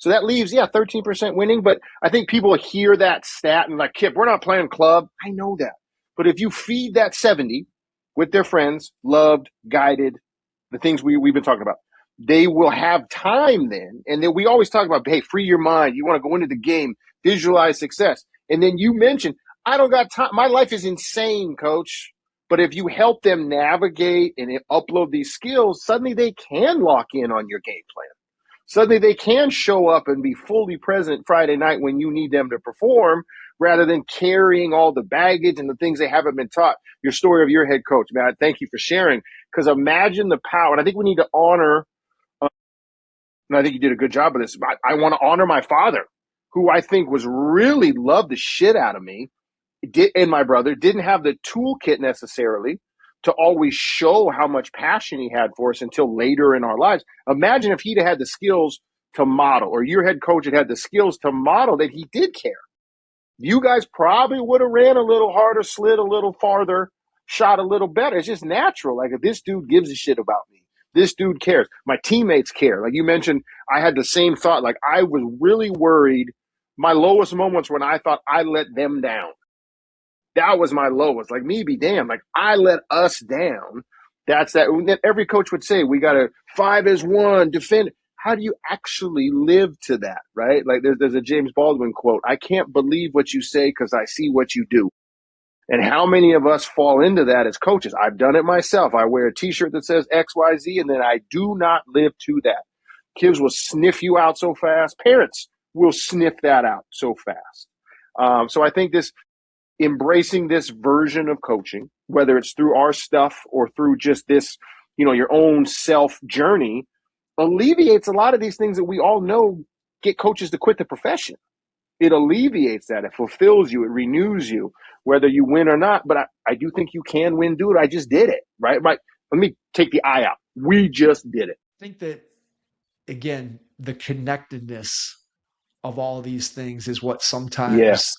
So that leaves, 13% winning. But I think people hear that stat and like, Kip, we're not playing club. I know that. But if you feed that 70 with their friends, loved, guided, the things we've been talking about, they will have time then. And then we always talk about, hey, free your mind. You want to go into the game, visualize success. And then you mentioned, I don't got time. My life is insane, coach. But if you help them navigate and upload these skills, suddenly they can lock in on your game plan. Suddenly they can show up and be fully present Friday night when you need them to perform rather than carrying all the baggage and the things they haven't been taught. Your story of your head coach, man, thank you for sharing. Because imagine the power. And I think we need to honor, and I think you did a good job of this. I want to honor my father, who I think was really loved the shit out of me, and my brother, didn't have the toolkit necessarily to always show how much passion he had for us until later in our lives. Imagine if he'd had the skills to model, or your head coach had the skills to model that he did care. You guys probably would have ran a little harder, slid a little farther, shot a little better. It's just natural. Like, if this dude gives a shit about me, this dude cares. My teammates care. Like you mentioned, I had the same thought. Like, I was really worried. My lowest moments when I thought I let them down. That was my lowest. Like, me be damned. Like, I let us down. That's that. Every coach would say, we got to 5 as 1, defend. How do you actually live to that, right? Like, there's a James Baldwin quote. I can't believe what you say because I see what you do. And how many of us fall into that as coaches? I've done it myself. I wear a T-shirt that says XYZ, and then I do not live to that. Kids will sniff you out so fast. Parents will sniff that out so fast. So I think embracing this version of coaching, whether it's through our stuff or through just this, your own self journey, alleviates a lot of these things that we all know get coaches to quit the profession. It alleviates that. It fulfills you. It renews you, whether you win or not. But I do think you can win, dude. I just did it, right? Let me take the I out. We just did it. I think that, again, the connectedness of all these things is what sometimes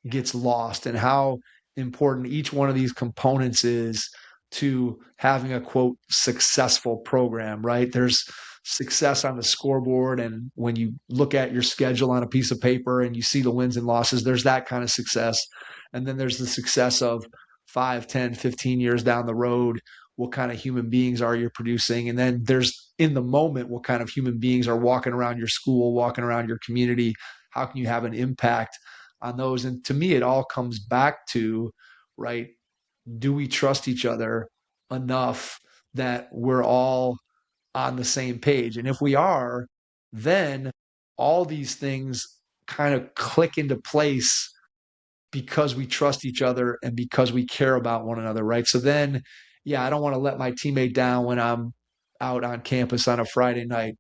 gets lost, and how important each one of these components is to having a, quote, successful program, right? There's success on the scoreboard, and when you look at your schedule on a piece of paper and you see the wins and losses, there's that kind of success. And then there's the success of 5, 10, 15 years down the road. What kind of human beings are you producing? And then there's, in the moment, what kind of human beings are walking around your school, walking around your community? How can you have an impact on those? And to me, it all comes back to, right, do we trust each other enough that we're all on the same page? And if we are, then all these things kind of click into place because we trust each other and because we care about one another, right? So then, I don't want to let my teammate down when I'm out on campus on a Friday night.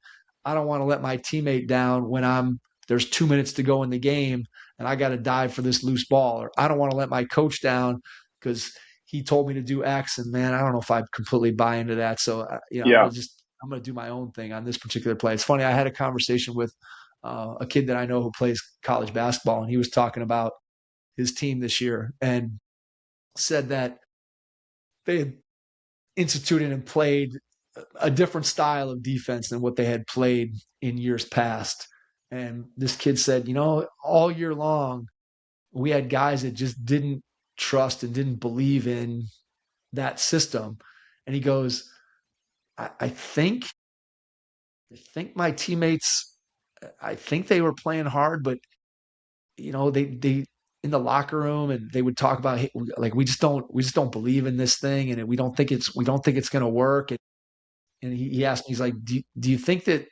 I don't want to let my teammate down when there's 2 minutes to go in the game and I got to dive for this loose ball. Or I don't want to let my coach down because he told me to do X, and man, I don't know if I completely buy into that. So, I'm going to do my own thing on this particular play. It's funny. I had a conversation with a kid that I know who plays college basketball, and he was talking about his team this year and said that they had instituted and played a different style of defense than what they had played in years past. And this kid said, all year long, we had guys that just didn't trust and didn't believe in that system. And he goes, I think my teammates, I think they were playing hard, but they in the locker room, and they would talk about, hey, like, we just don't believe in this thing, and we don't think it's going to work. And he asked me, he's like, do you think that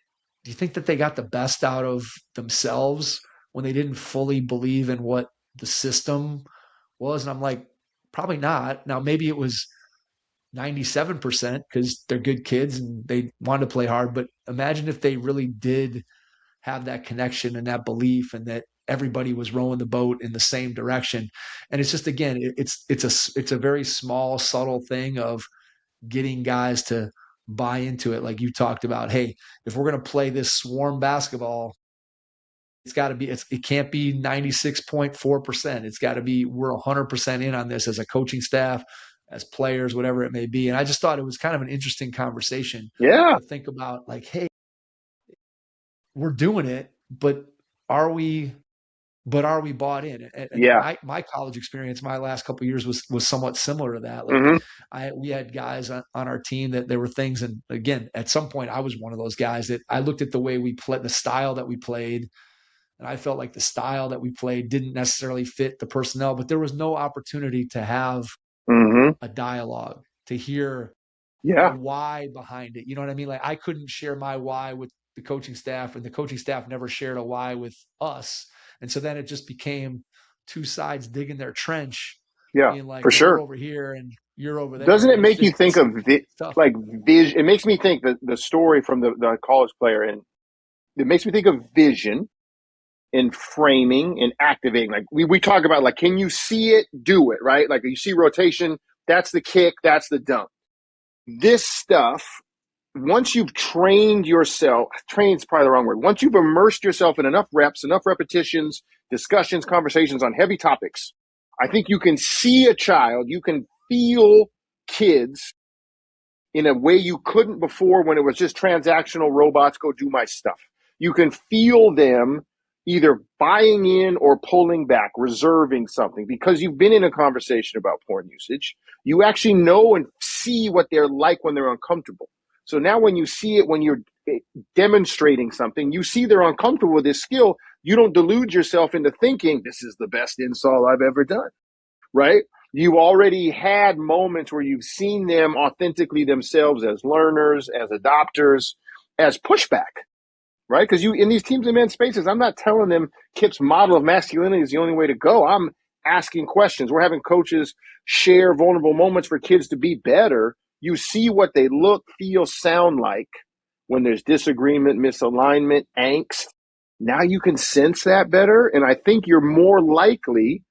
they got the best out of themselves when they didn't fully believe in what the system was? And I'm like, probably not. Now, maybe it was 97% because they're good kids and they wanted to play hard. But imagine if they really did have that connection and that belief, and that everybody was rowing the boat in the same direction. And it's just, again, it's a very small, subtle thing of getting guys to buy into it. Like you talked about, hey, if we're going to play this swarm basketball, it's got to be, it can't be 96.4%. It's got to be, we're 100% in on this as a coaching staff, as players, whatever it may be. And I just thought it was kind of an interesting conversation to think about, like, hey, we're doing it. but are we bought in? And my college experience, my last couple of years was somewhat similar to that. Like we had guys on our team that there were things, and again, at some point I was one of those guys that I looked at the way we played, the style that we played, and I felt like the style that we played didn't necessarily fit the personnel, but there was no opportunity to have a dialogue, to hear the why behind it. You know what I mean? Like I couldn't share my why with the coaching staff, and the coaching staff never shared a why with us. And so then it just became two sides digging their trench, being like, for sure, we're over here and you're over there. Doesn't it make you think of like vision? It makes me think the story from the college player, and it makes me think of vision and framing and activating. Like we talk about, like, can you see it, do it, right? Like you see rotation, that's the kick, that's the dunk. This stuff, once you've trained yourself, trained is probably the wrong word. Once you've immersed yourself in enough reps, enough repetitions, discussions, conversations on heavy topics, I think you can see a child, you can feel kids in a way you couldn't before when it was just transactional robots, go do my stuff. You can feel them either buying in or pulling back, reserving something, because you've been in a conversation about porn usage. You actually know and see what they're like when they're uncomfortable. So now when you see it, when you're demonstrating something, you see they're uncomfortable with this skill. You don't delude yourself into thinking this is the best install I've ever done, right? You already had moments where you've seen them authentically themselves as learners, as adopters, as pushback, right? Because you, in these teams and men spaces, I'm not telling them Kip's model of masculinity is the only way to go. I'm asking questions. We're having coaches share vulnerable moments for kids to be better. You see what they look, feel, sound like when there's disagreement, misalignment, angst. Now you can sense that better. And I think you're more likely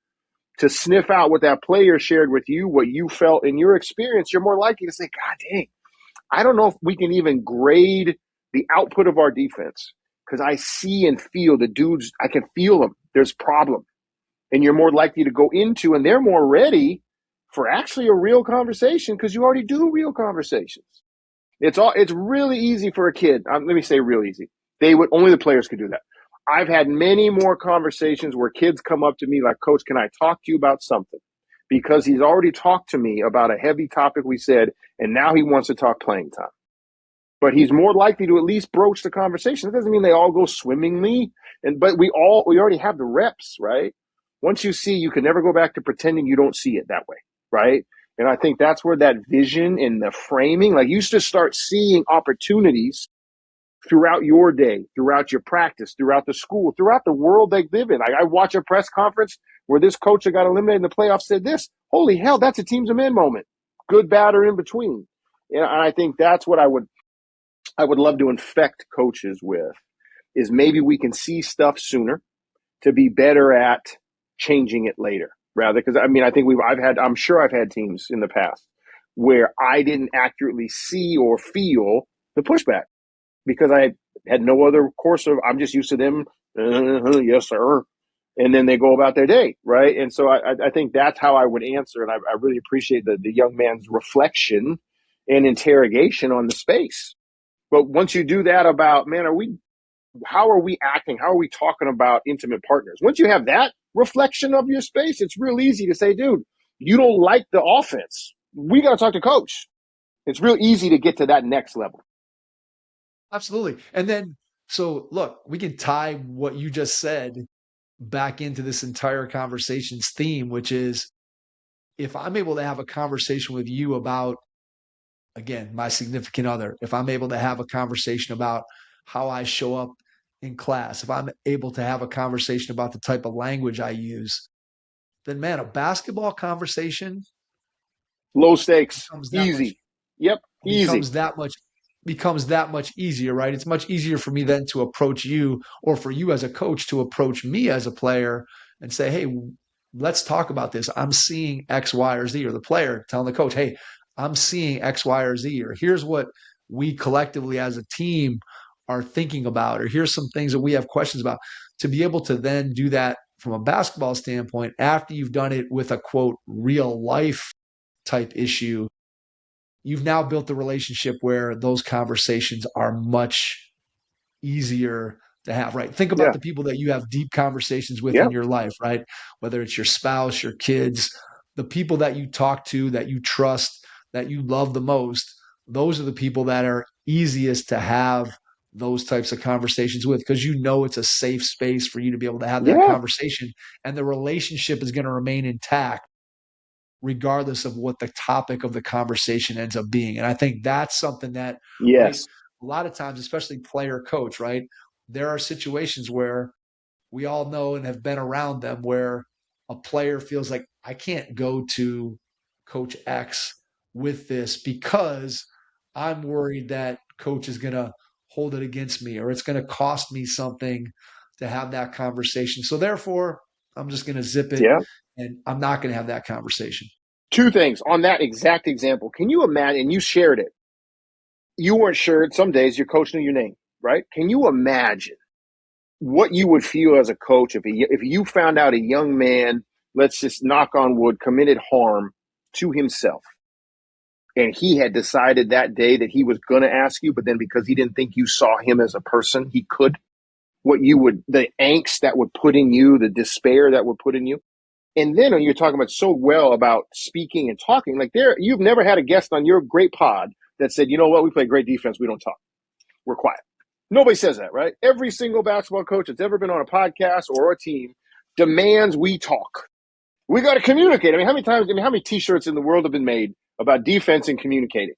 to sniff out what that player shared with you, what you felt in your experience. You're more likely to say, God dang, I don't know if we can even grade the output of our defense because I see and feel the dudes, I can feel them. There's problem. And you're more likely to go into, and they're more ready for actually a real conversation because you already do real conversations. It's really easy for a kid. Let me say real easy. Only the players could do that. I've had many more conversations where kids come up to me like, Coach, can I talk to you about something? Because he's already talked to me about a heavy topic we said, and now he wants to talk playing time. But he's more likely to at least broach the conversation. It doesn't mean they all go swimmingly, but we already have the reps, right? Once you see, you can never go back to pretending you don't see it that way, right? And I think that's where that vision and the framing, like you should start seeing opportunities throughout your day, throughout your practice, throughout the school, throughout the world they live in. Like I watch a press conference where this coach that got eliminated in the playoffs said this. Holy hell, that's a teams of men moment. Good, bad, or in between. And I think that's what I would love to infect coaches with, is maybe we can see stuff sooner to be better at changing it later. Rather, because I think I'm sure I've had teams in the past where I didn't accurately see or feel the pushback because I had no other course of, I'm just used to them, yes, sir. And then they go about their day, right? And so I think that's how I would answer. And I really appreciate the young man's reflection and interrogation on the space. But once you do that about, man, how are we acting? How are we talking about intimate partners? Once you have that reflection of your space, it's real easy to say, dude, you don't like the offense. We got to talk to coach. It's real easy to get to that next level. Absolutely. And then, so look, we can tie what you just said back into this entire conversation's theme, which is if I'm able to have a conversation with you about, again, my significant other, if I'm able to have a conversation about how I show up in class, if I'm able to have a conversation about the type of language I use, then man, a basketball conversation, low stakes, easy. Yep, easy. Becomes that much easier, right? It's much easier for me then to approach you, or for you as a coach to approach me as a player and say, hey, let's talk about this. I'm seeing X, Y, or Z, or the player telling the coach, hey, I'm seeing X, Y, or Z, or here's what we collectively as a team are thinking about, or here's some things that we have questions about. To be able to then do that from a basketball standpoint, after you've done it with a quote, real life type issue, you've now built the relationship where those conversations are much easier to have, right? Think about the people that you have deep conversations with in your life, right? Whether it's your spouse, your kids, the people that you talk to, that you trust, that you love the most, those are the people that are easiest to have those types of conversations with, because you know it's a safe space for you to be able to have that conversation, and the relationship is going to remain intact regardless of what the topic of the conversation ends up being. And I think that's something that, right, a lot of times, especially player coach, right, there are situations where we all know and have been around them where a player feels like, I can't go to Coach X with this because I'm worried that coach is going to hold it against me, or it's going to cost me something to have that conversation. So therefore, I'm just going to zip it and I'm not going to have that conversation. Two things on that exact example. Can you imagine, and you shared it, you weren't sure, some days your coach knew your name, right? Can you imagine what you would feel as a coach if you found out a young man, let's just knock on wood, committed harm to himself, and he had decided that day that he was going to ask you, but then because he didn't think you saw him as a person, he could? The angst that would put in you, the despair that would put in you. And then when you're talking about so well about speaking and talking, like you've never had a guest on your great pod that said, you know what, we play great defense, we don't talk, we're quiet. Nobody says that, right? Every single basketball coach that's ever been on a podcast or a team demands we talk. We got to communicate. I mean, how many t-shirts in the world have been made about defense and communicating?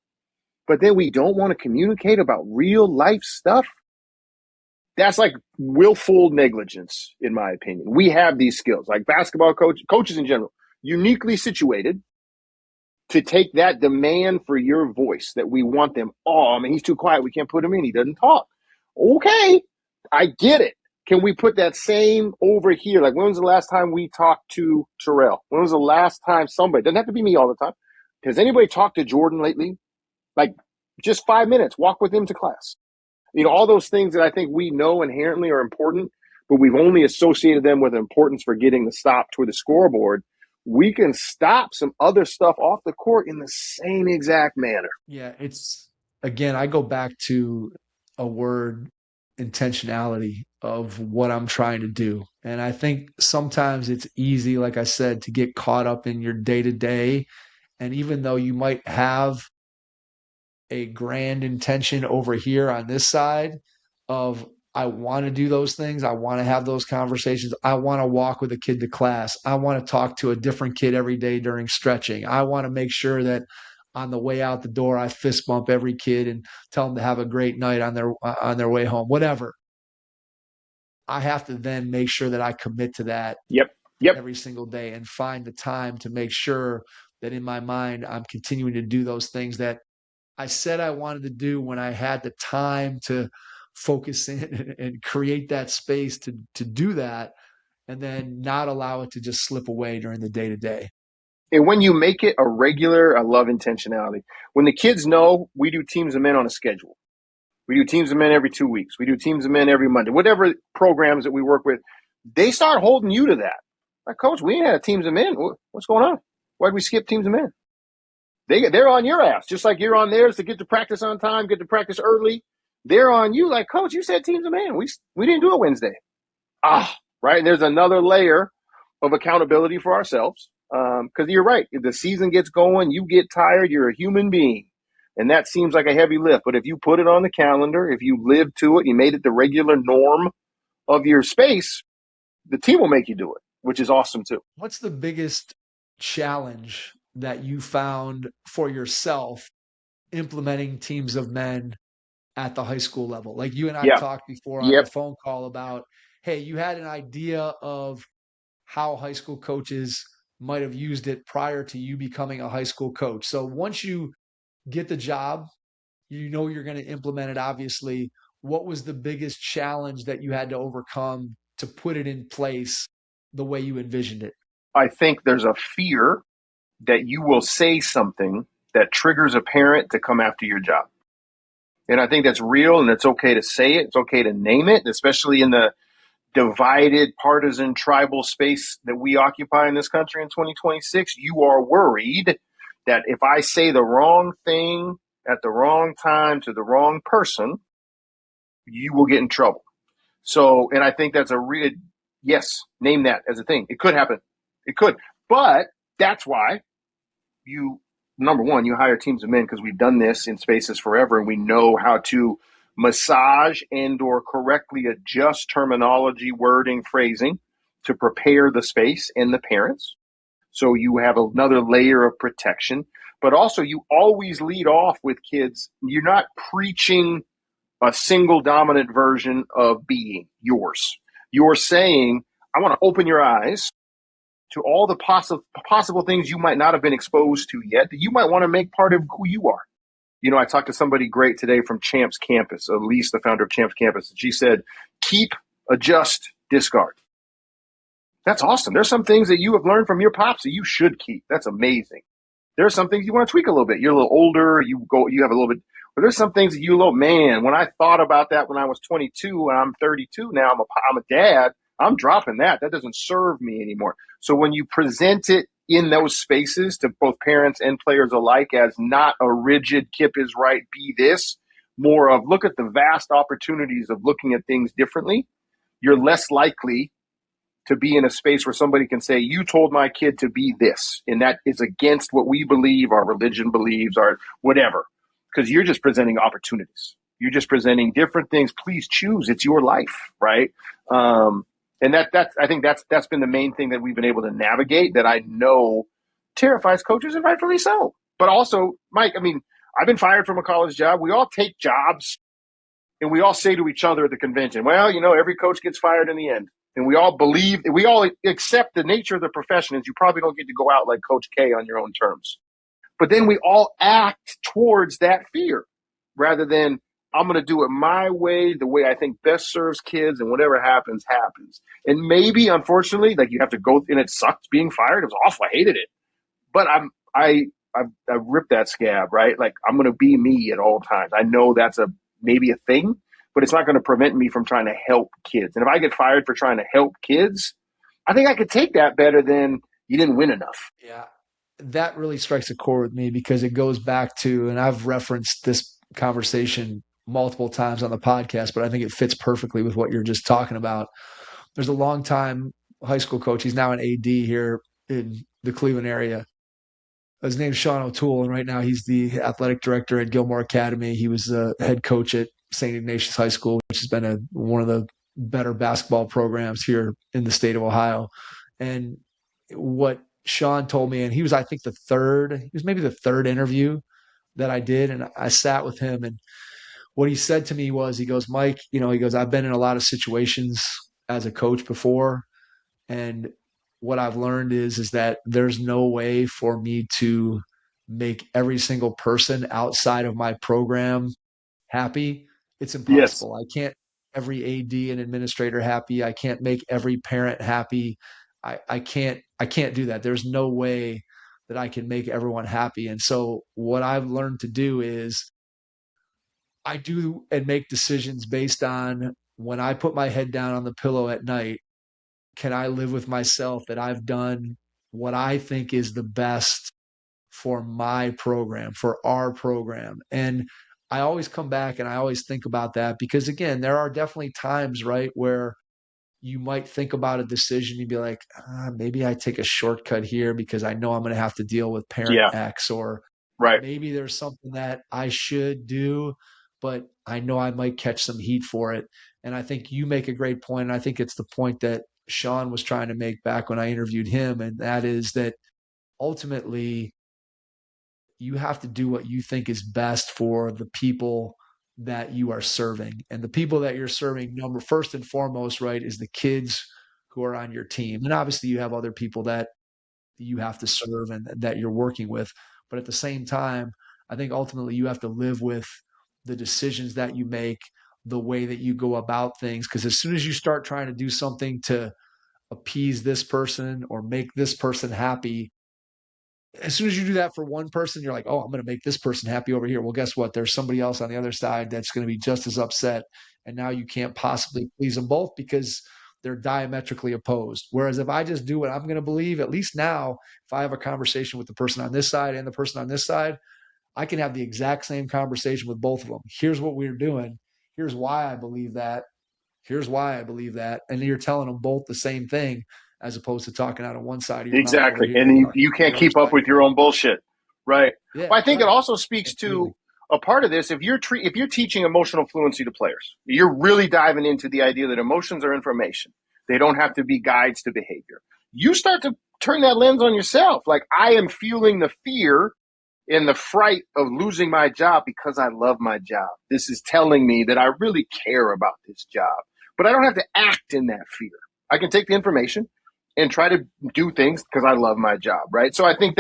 But then we don't want to communicate about real life stuff. That's like willful negligence, in my opinion. We have these skills, like basketball coaches in general, uniquely situated to take that demand for your voice that we want them. Oh, I mean, he's too quiet. We can't put him in. He doesn't talk. Okay, I get it. Can we put that same over here? Like, when was the last time we talked to Terrell? When was the last time somebody, doesn't have to be me all the time. Has anybody talked to Jordan lately? Like, just 5 minutes, walk with him to class. You know, all those things that I think we know inherently are important, but we've only associated them with importance for getting the stop toward the scoreboard. We can stop some other stuff off the court in the same exact manner. Yeah, again, I go back to a word, intentionality, of what I'm trying to do. And I think sometimes it's easy, like I said, to get caught up in your day-to-day. And even though you might have a grand intention over here on this side of, I want to do those things, I want to have those conversations, I want to walk with a kid to class, I want to talk to a different kid every day during stretching, I want to make sure that on the way out the door I fist bump every kid and tell them to have a great night on their way home, whatever. I have to then make sure that I commit to that every single day and find the time to make sure that in my mind I'm continuing to do those things that I said I wanted to do when I had the time to focus in and create that space to do that, and then not allow it to just slip away during the day-to-day. And when you make it a regular, I love intentionality. When the kids know we do teams of men on a schedule, we do teams of men every 2 weeks, we do teams of men every Monday, whatever programs that we work with, they start holding you to that. Like, coach, we ain't had a teams of men. What's going on? Why'd we skip teams of men? They're on your ass, just like you're on theirs to get to practice on time, get to practice early. They're on you like, coach, you said teams of men. We didn't do it Wednesday. Right? And there's another layer of accountability for ourselves. Because you're right. If the season gets going, you get tired, you're a human being. And that seems like a heavy lift. But if you put it on the calendar, if you live to it, you made it the regular norm of your space, the team will make you do it, which is awesome too. What's the biggest challenge that you found for yourself implementing teams of men at the high school level? Like you and I talked before on the phone call about, hey, you had an idea of how high school coaches might have used it prior to you becoming a high school coach. So once you get the job, you know you're going to implement it, obviously. What was the biggest challenge that you had to overcome to put it in place the way you envisioned it? I think there's a fear that you will say something that triggers a parent to come after your job. And I think that's real, and it's okay to say it. It's okay to name it, especially in the divided, partisan, tribal space that we occupy in this country in 2026. You are worried that if I say the wrong thing at the wrong time to the wrong person, you will get in trouble. So, and I think that's a real, yes, name that as a thing. It could happen. It could. But that's why number one, you hire teams of men because we've done this in spaces forever and we know how to massage and or correctly adjust terminology, wording, phrasing to prepare the space and the parents. So you have another layer of protection, but also you always lead off with kids. You're not preaching a single dominant version of being yours. You're saying, I want to open your eyes to all the possible things you might not have been exposed to yet that you might want to make part of who you are. You know, I talked to somebody great today from Champs Campus, Elise, the founder of Champs Campus, and she said, keep, adjust, discard. That's awesome. There's some things that you have learned from your pops that you should keep. That's amazing. There's some things you want to tweak a little bit. You're a little older. You have a little bit, but there's some things that man, when I thought about that when I was 22 and I'm 32 now, I'm a dad. I'm dropping that. That doesn't serve me anymore. So when you present it in those spaces to both parents and players alike as not a rigid Kip is right, be this, more of look at the vast opportunities of looking at things differently, you're less likely to be in a space where somebody can say, you told my kid to be this, and that is against what we believe, our religion believes, our whatever, because you're just presenting opportunities. You're just presenting different things. Please choose. It's your life, right? And I think that's been the main thing that we've been able to navigate that I know terrifies coaches, and rightfully so. But also, Mike, I mean, I've been fired from a college job. We all take jobs and we all say to each other at the convention, well, you know, every coach gets fired in the end. And we all accept the nature of the profession is you probably don't get to go out like Coach K on your own terms. But then we all act towards that fear rather than I'm going to do it my way, the way I think best serves kids, and whatever happens, happens. And maybe, unfortunately, like you have to go, and it sucked being fired. It was awful. I hated it. But I ripped that scab, right? Like I'm going to be me at all times. I know that's maybe a thing, but it's not going to prevent me from trying to help kids. And if I get fired for trying to help kids, I think I could take that better than you didn't win enough. Yeah, that really strikes a chord with me because it goes back to, and I've referenced this conversation multiple times on the podcast, but I think it fits perfectly with what you're just talking about. There's a longtime high school coach. He's now an AD here in the Cleveland area. His name's Sean O'Toole, and right now he's the athletic director at Gilmore Academy. He was the head coach at St. Ignatius High School, which has been one of the better basketball programs here in the state of Ohio. And what Sean told me, and he was, I think, maybe the third interview that I did, and I sat with him, and what he said to me was, he goes, Mike, I've been in a lot of situations as a coach before, and what I've learned is that there's no way for me to make every single person outside of my program happy. It's impossible. Yes. I can't make every AD and administrator happy. I can't make every parent happy. I can't do that. There's no way that I can make everyone happy. And so what I've learned to do is I do and make decisions based on when I put my head down on the pillow at night, can I live with myself that I've done what I think is the best for my program, for our program? And I always come back and I always think about that because, again, there are definitely times, right, where you might think about a decision and be like, maybe I take a shortcut here because I know I'm going to have to deal with parent X, or maybe there's something that I should do, but I know I might catch some heat for it. And I think you make a great point. And I think it's the point that Sean was trying to make back when I interviewed him. And that is that ultimately you have to do what you think is best for the people that you are serving. And the people that you're serving, first and foremost, right, is the kids who are on your team. And obviously you have other people that you have to serve and that you're working with. But at the same time, I think ultimately you have to live with the decisions that you make, the way that you go about things. Because as soon as you start trying to do something to appease this person or make this person happy, as soon as you do that for one person, you're like, oh, I'm going to make this person happy over here. Well, guess what? There's somebody else on the other side that's going to be just as upset. And now you can't possibly please them both because they're diametrically opposed. Whereas if I just do what I'm going to believe, at least now, if I have a conversation with the person on this side and the person on this side, I can have the exact same conversation with both of them. Here's what we're doing. Here's why I believe that. Here's why I believe that. And you're telling them both the same thing as opposed to talking out of one side of your mouth. Exactly. And you can't keep up with your own bullshit. Right. Yeah, well, I think right. it also speaks to a part of this. If you're teaching emotional fluency to players, you're really diving into the idea that emotions are information. They don't have to be guides to behavior. You start to turn that lens on yourself. Like, I am feeling the fear and the fright of losing my job because I love my job. This is telling me that I really care about this job, but I don't have to act in that fear. I can take the information and try to do things because I love my job, right? So I think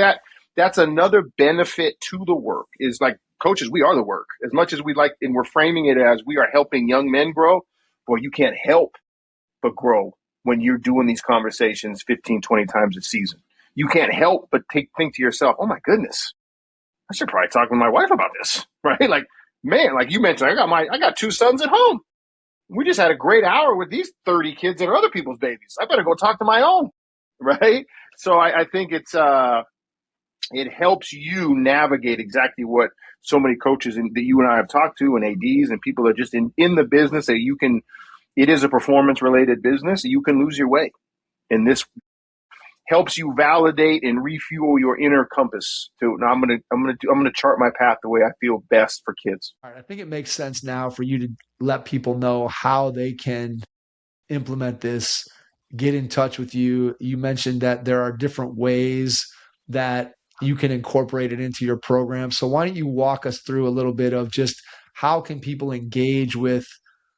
that's another benefit to the work is, like, coaches, we are the work. As much as we like, and we're framing it as we are helping young men grow, boy, you can't help but grow when you're doing these conversations 15, 20 times a season. You can't help but think to yourself, oh my goodness, I should probably talk with my wife about this, right? Like, man, like you mentioned, I got 2 sons at home. We just had a great hour with these 30 kids that are other people's babies. I better go talk to my own, right? So I think it helps you navigate exactly what so many coaches that you and I have talked to, and ADs and people that are just in the business that it is a performance related business. You can lose your way. And this helps you validate and refuel your inner compass too. Now I'm gonna chart my path the way I feel best for kids. All right, I think it makes sense now for you to let people know how they can implement this, get in touch with you. You mentioned that there are different ways that you can incorporate it into your program. So why don't you walk us through a little bit of just how can people engage with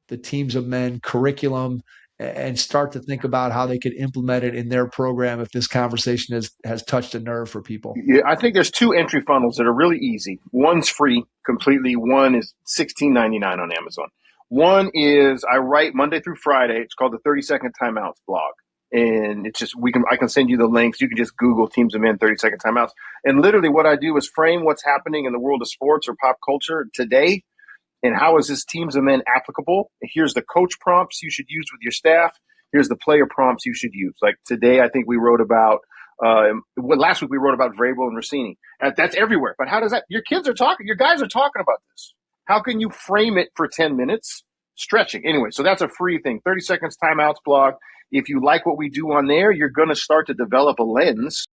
the Teams of Men curriculum and start to think about how they could implement it in their program if this conversation has touched a nerve for people? Yeah, I think there's 2 entry funnels that are really easy. One's free completely. One is $16.99 on Amazon. One is I write Monday through Friday. It's called the 30-second timeouts blog. And it's just, I can send you the links. You can just Google Teams of Men 30-second timeouts. And literally what I do is frame what's happening in the world of sports or pop culture today. And how is this Teams of Men applicable? Here's the coach prompts you should use with your staff. Here's the player prompts you should use. Like today, I think we wrote about, last week we wrote about Vrabel and Rossini. That's everywhere. But how does that, your guys are talking about this. How can you frame it for 10 minutes? Stretching. Anyway, so that's a free thing. 30 seconds timeouts blog. If you like what we do on there, you're going to start to develop a lens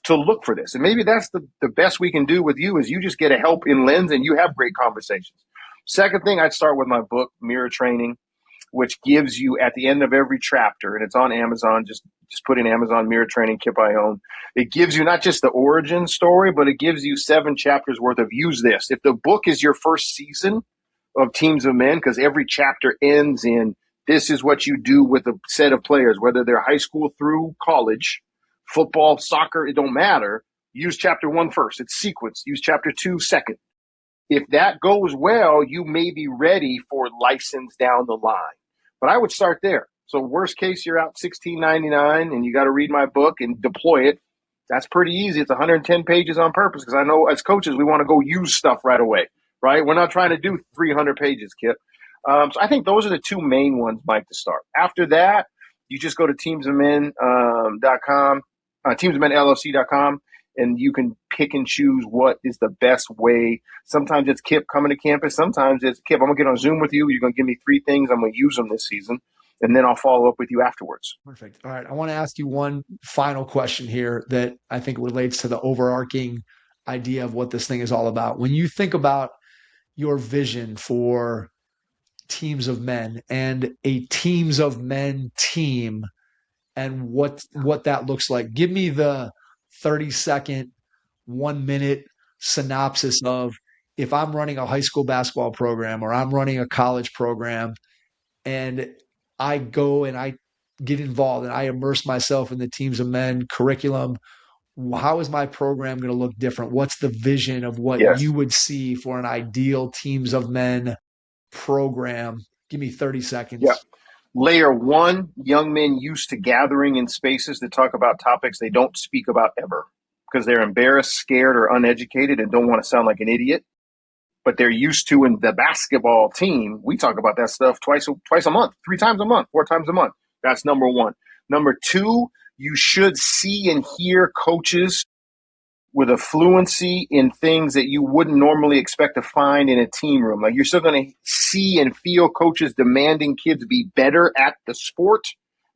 to look for this. And maybe that's the best we can do with you is you just get a help in lens and you have great conversations. Second thing, I'd start with my book, Mirror Training, which gives you at the end of every chapter, and it's on Amazon, just put in Amazon Mirror Training, Kip Ioane. It gives you not just the origin story, but it gives you 7 chapters worth of use this. If the book is your first season of Teams of Men, because every chapter ends in this is what you do with a set of players, whether they're high school through college, football, soccer, it don't matter. Use chapter 1 first. It's sequence. Use chapter 2 second. If that goes well, you may be ready for license down the line. But I would start there. So worst case, you're out $16.99 and you got to read my book and deploy it. That's pretty easy. It's 110 pages on purpose because I know as coaches, we want to go use stuff right away, right? We're not trying to do 300 pages, Kip. So I think those are the 2 main ones, Mike, to start. After that, you just go to teamsofmen.com, teamsofmenllc.com. And you can pick and choose what is the best way. Sometimes it's Kip coming to campus. Sometimes it's Kip, I'm going to get on Zoom with you. You're going to give me 3 things. I'm going to use them this season. And then I'll follow up with you afterwards. Perfect. All right. I want to ask you one final question here that I think relates to the overarching idea of what this thing is all about. When you think about your vision for Teams of Men and a Teams of Men team and what that looks like, give me the 30-second, 1-minute synopsis of if I'm running a high school basketball program or I'm running a college program and I go and I get involved and I immerse myself in the Teams of Men curriculum, how is my program going to look different? What's the vision of what you would see for an ideal Teams of Men program? Give me 30 seconds. Yeah. Layer 1, young men used to gathering in spaces to talk about topics they don't speak about ever because they're embarrassed, scared, or uneducated and don't want to sound like an idiot. But they're used to in the basketball team, we talk about that stuff twice a month, 3 times a month, 4 times a month. That's number 1. Number 2, you should see and hear coaches with a fluency in things that you wouldn't normally expect to find in a team room. Like, you're still going to see and feel coaches demanding kids be better at the sport,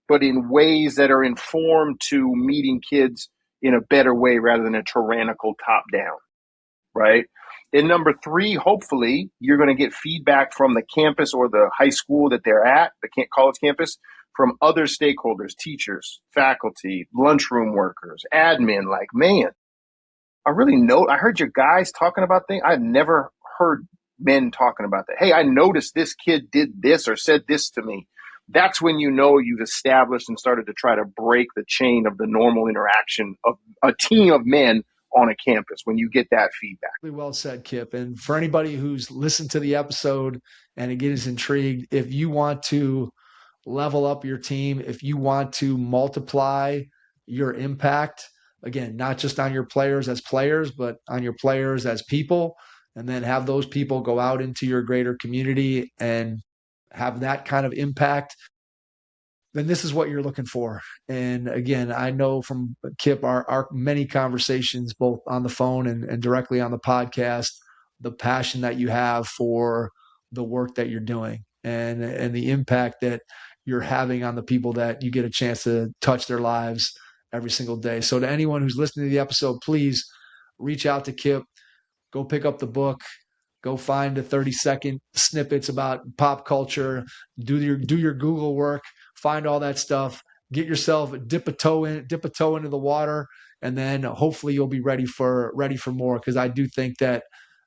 but in ways that are informed to meeting kids in a better way rather than a tyrannical top down, right? And number 3, hopefully you're going to get feedback from the campus or the high school that they're at, the college campus, from other stakeholders, teachers, faculty, lunchroom workers, admin. Like, man, I heard your guys talking about things. I've never heard men talking about that. Hey, I noticed this kid did this or said this to me. That's when you know you've established and started to try to break the chain of the normal interaction of a team of men on a campus when you get that feedback. Really well said, Kip. And for anybody who's listened to the episode and again is intrigued, if you want to level up your team, if you want to multiply your impact, again, not just on your players as players, but on your players as people, and then have those people go out into your greater community and have that kind of impact, then this is what you're looking for. And again, I know from Kip, our many conversations, both on the phone and directly on the podcast, the passion that you have for the work that you're doing and the impact that you're having on the people that you get a chance to touch their lives every single day. So to anyone who's listening to the episode, please reach out to Kip, go pick up the book, go find the 30-second snippets about pop culture, do your Google work, find all that stuff, get yourself, dip a toe into the water, and then hopefully you'll be ready for more. Because I do think that,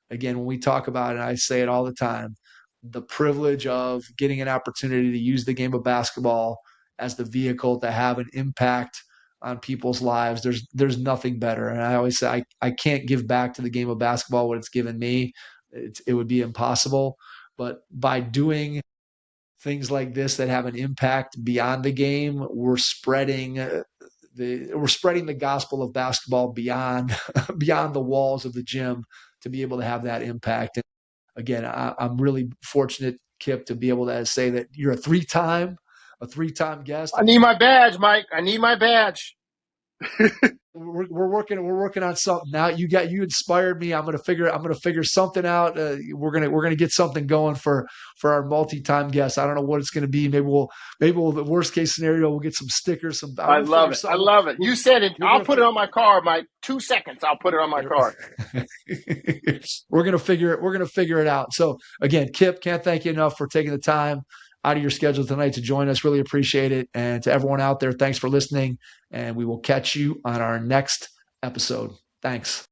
again, when we talk about it, I say it all the time, the privilege of getting an opportunity to use the game of basketball as the vehicle to have an impact on people's lives. There's nothing better. And I always say I can't give back to the game of basketball what it's given me. It would be impossible. But by doing things like this that have an impact beyond the game, we're spreading the gospel of basketball beyond the walls of the gym to be able to have that impact. And again, I'm really fortunate, Kip, to be able to say that you're a three-time guest. I need my badge, Mike. I need my badge. We're working on something now. You inspired me. I'm gonna figure something out. We're gonna get something going for our multi-time guests. I don't know what it's gonna be. Maybe we'll the worst case scenario, we'll get some stickers. I love it. You said it. I'll put it on my car, Mike. 2 seconds. I'll put it on my car. We're gonna figure it out. So again, Kip, can't thank you enough for taking the time out of your schedule tonight to join us. Really appreciate it. And to everyone out there, thanks for listening. And we will catch you on our next episode. Thanks.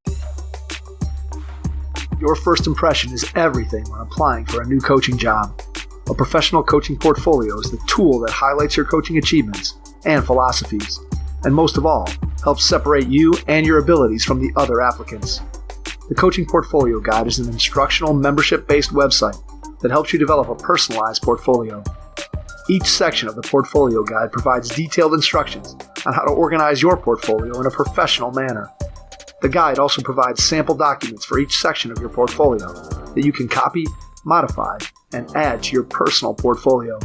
Your first impression is everything when applying for a new coaching job. A professional coaching portfolio is the tool that highlights your coaching achievements and philosophies, and most of all, helps separate you and your abilities from the other applicants. The Coaching Portfolio Guide is an instructional membership-based website that helps you develop a personalized portfolio. Each section of the portfolio guide provides detailed instructions on how to organize your portfolio in a professional manner. The guide also provides sample documents for each section of your portfolio that you can copy, modify, and add to your personal portfolio.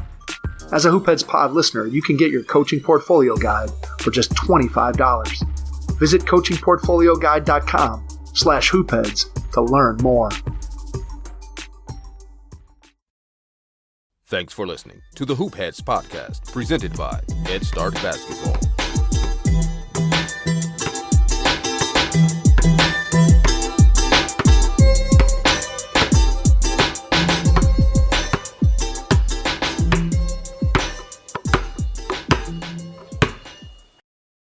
As a Hoopheads Pod listener, you can get your Coaching Portfolio Guide for just $25. Visit coachingportfolioguide.com/hoopheads to learn more. Thanks for listening to the Hoop Heads podcast, presented by Head Start Basketball.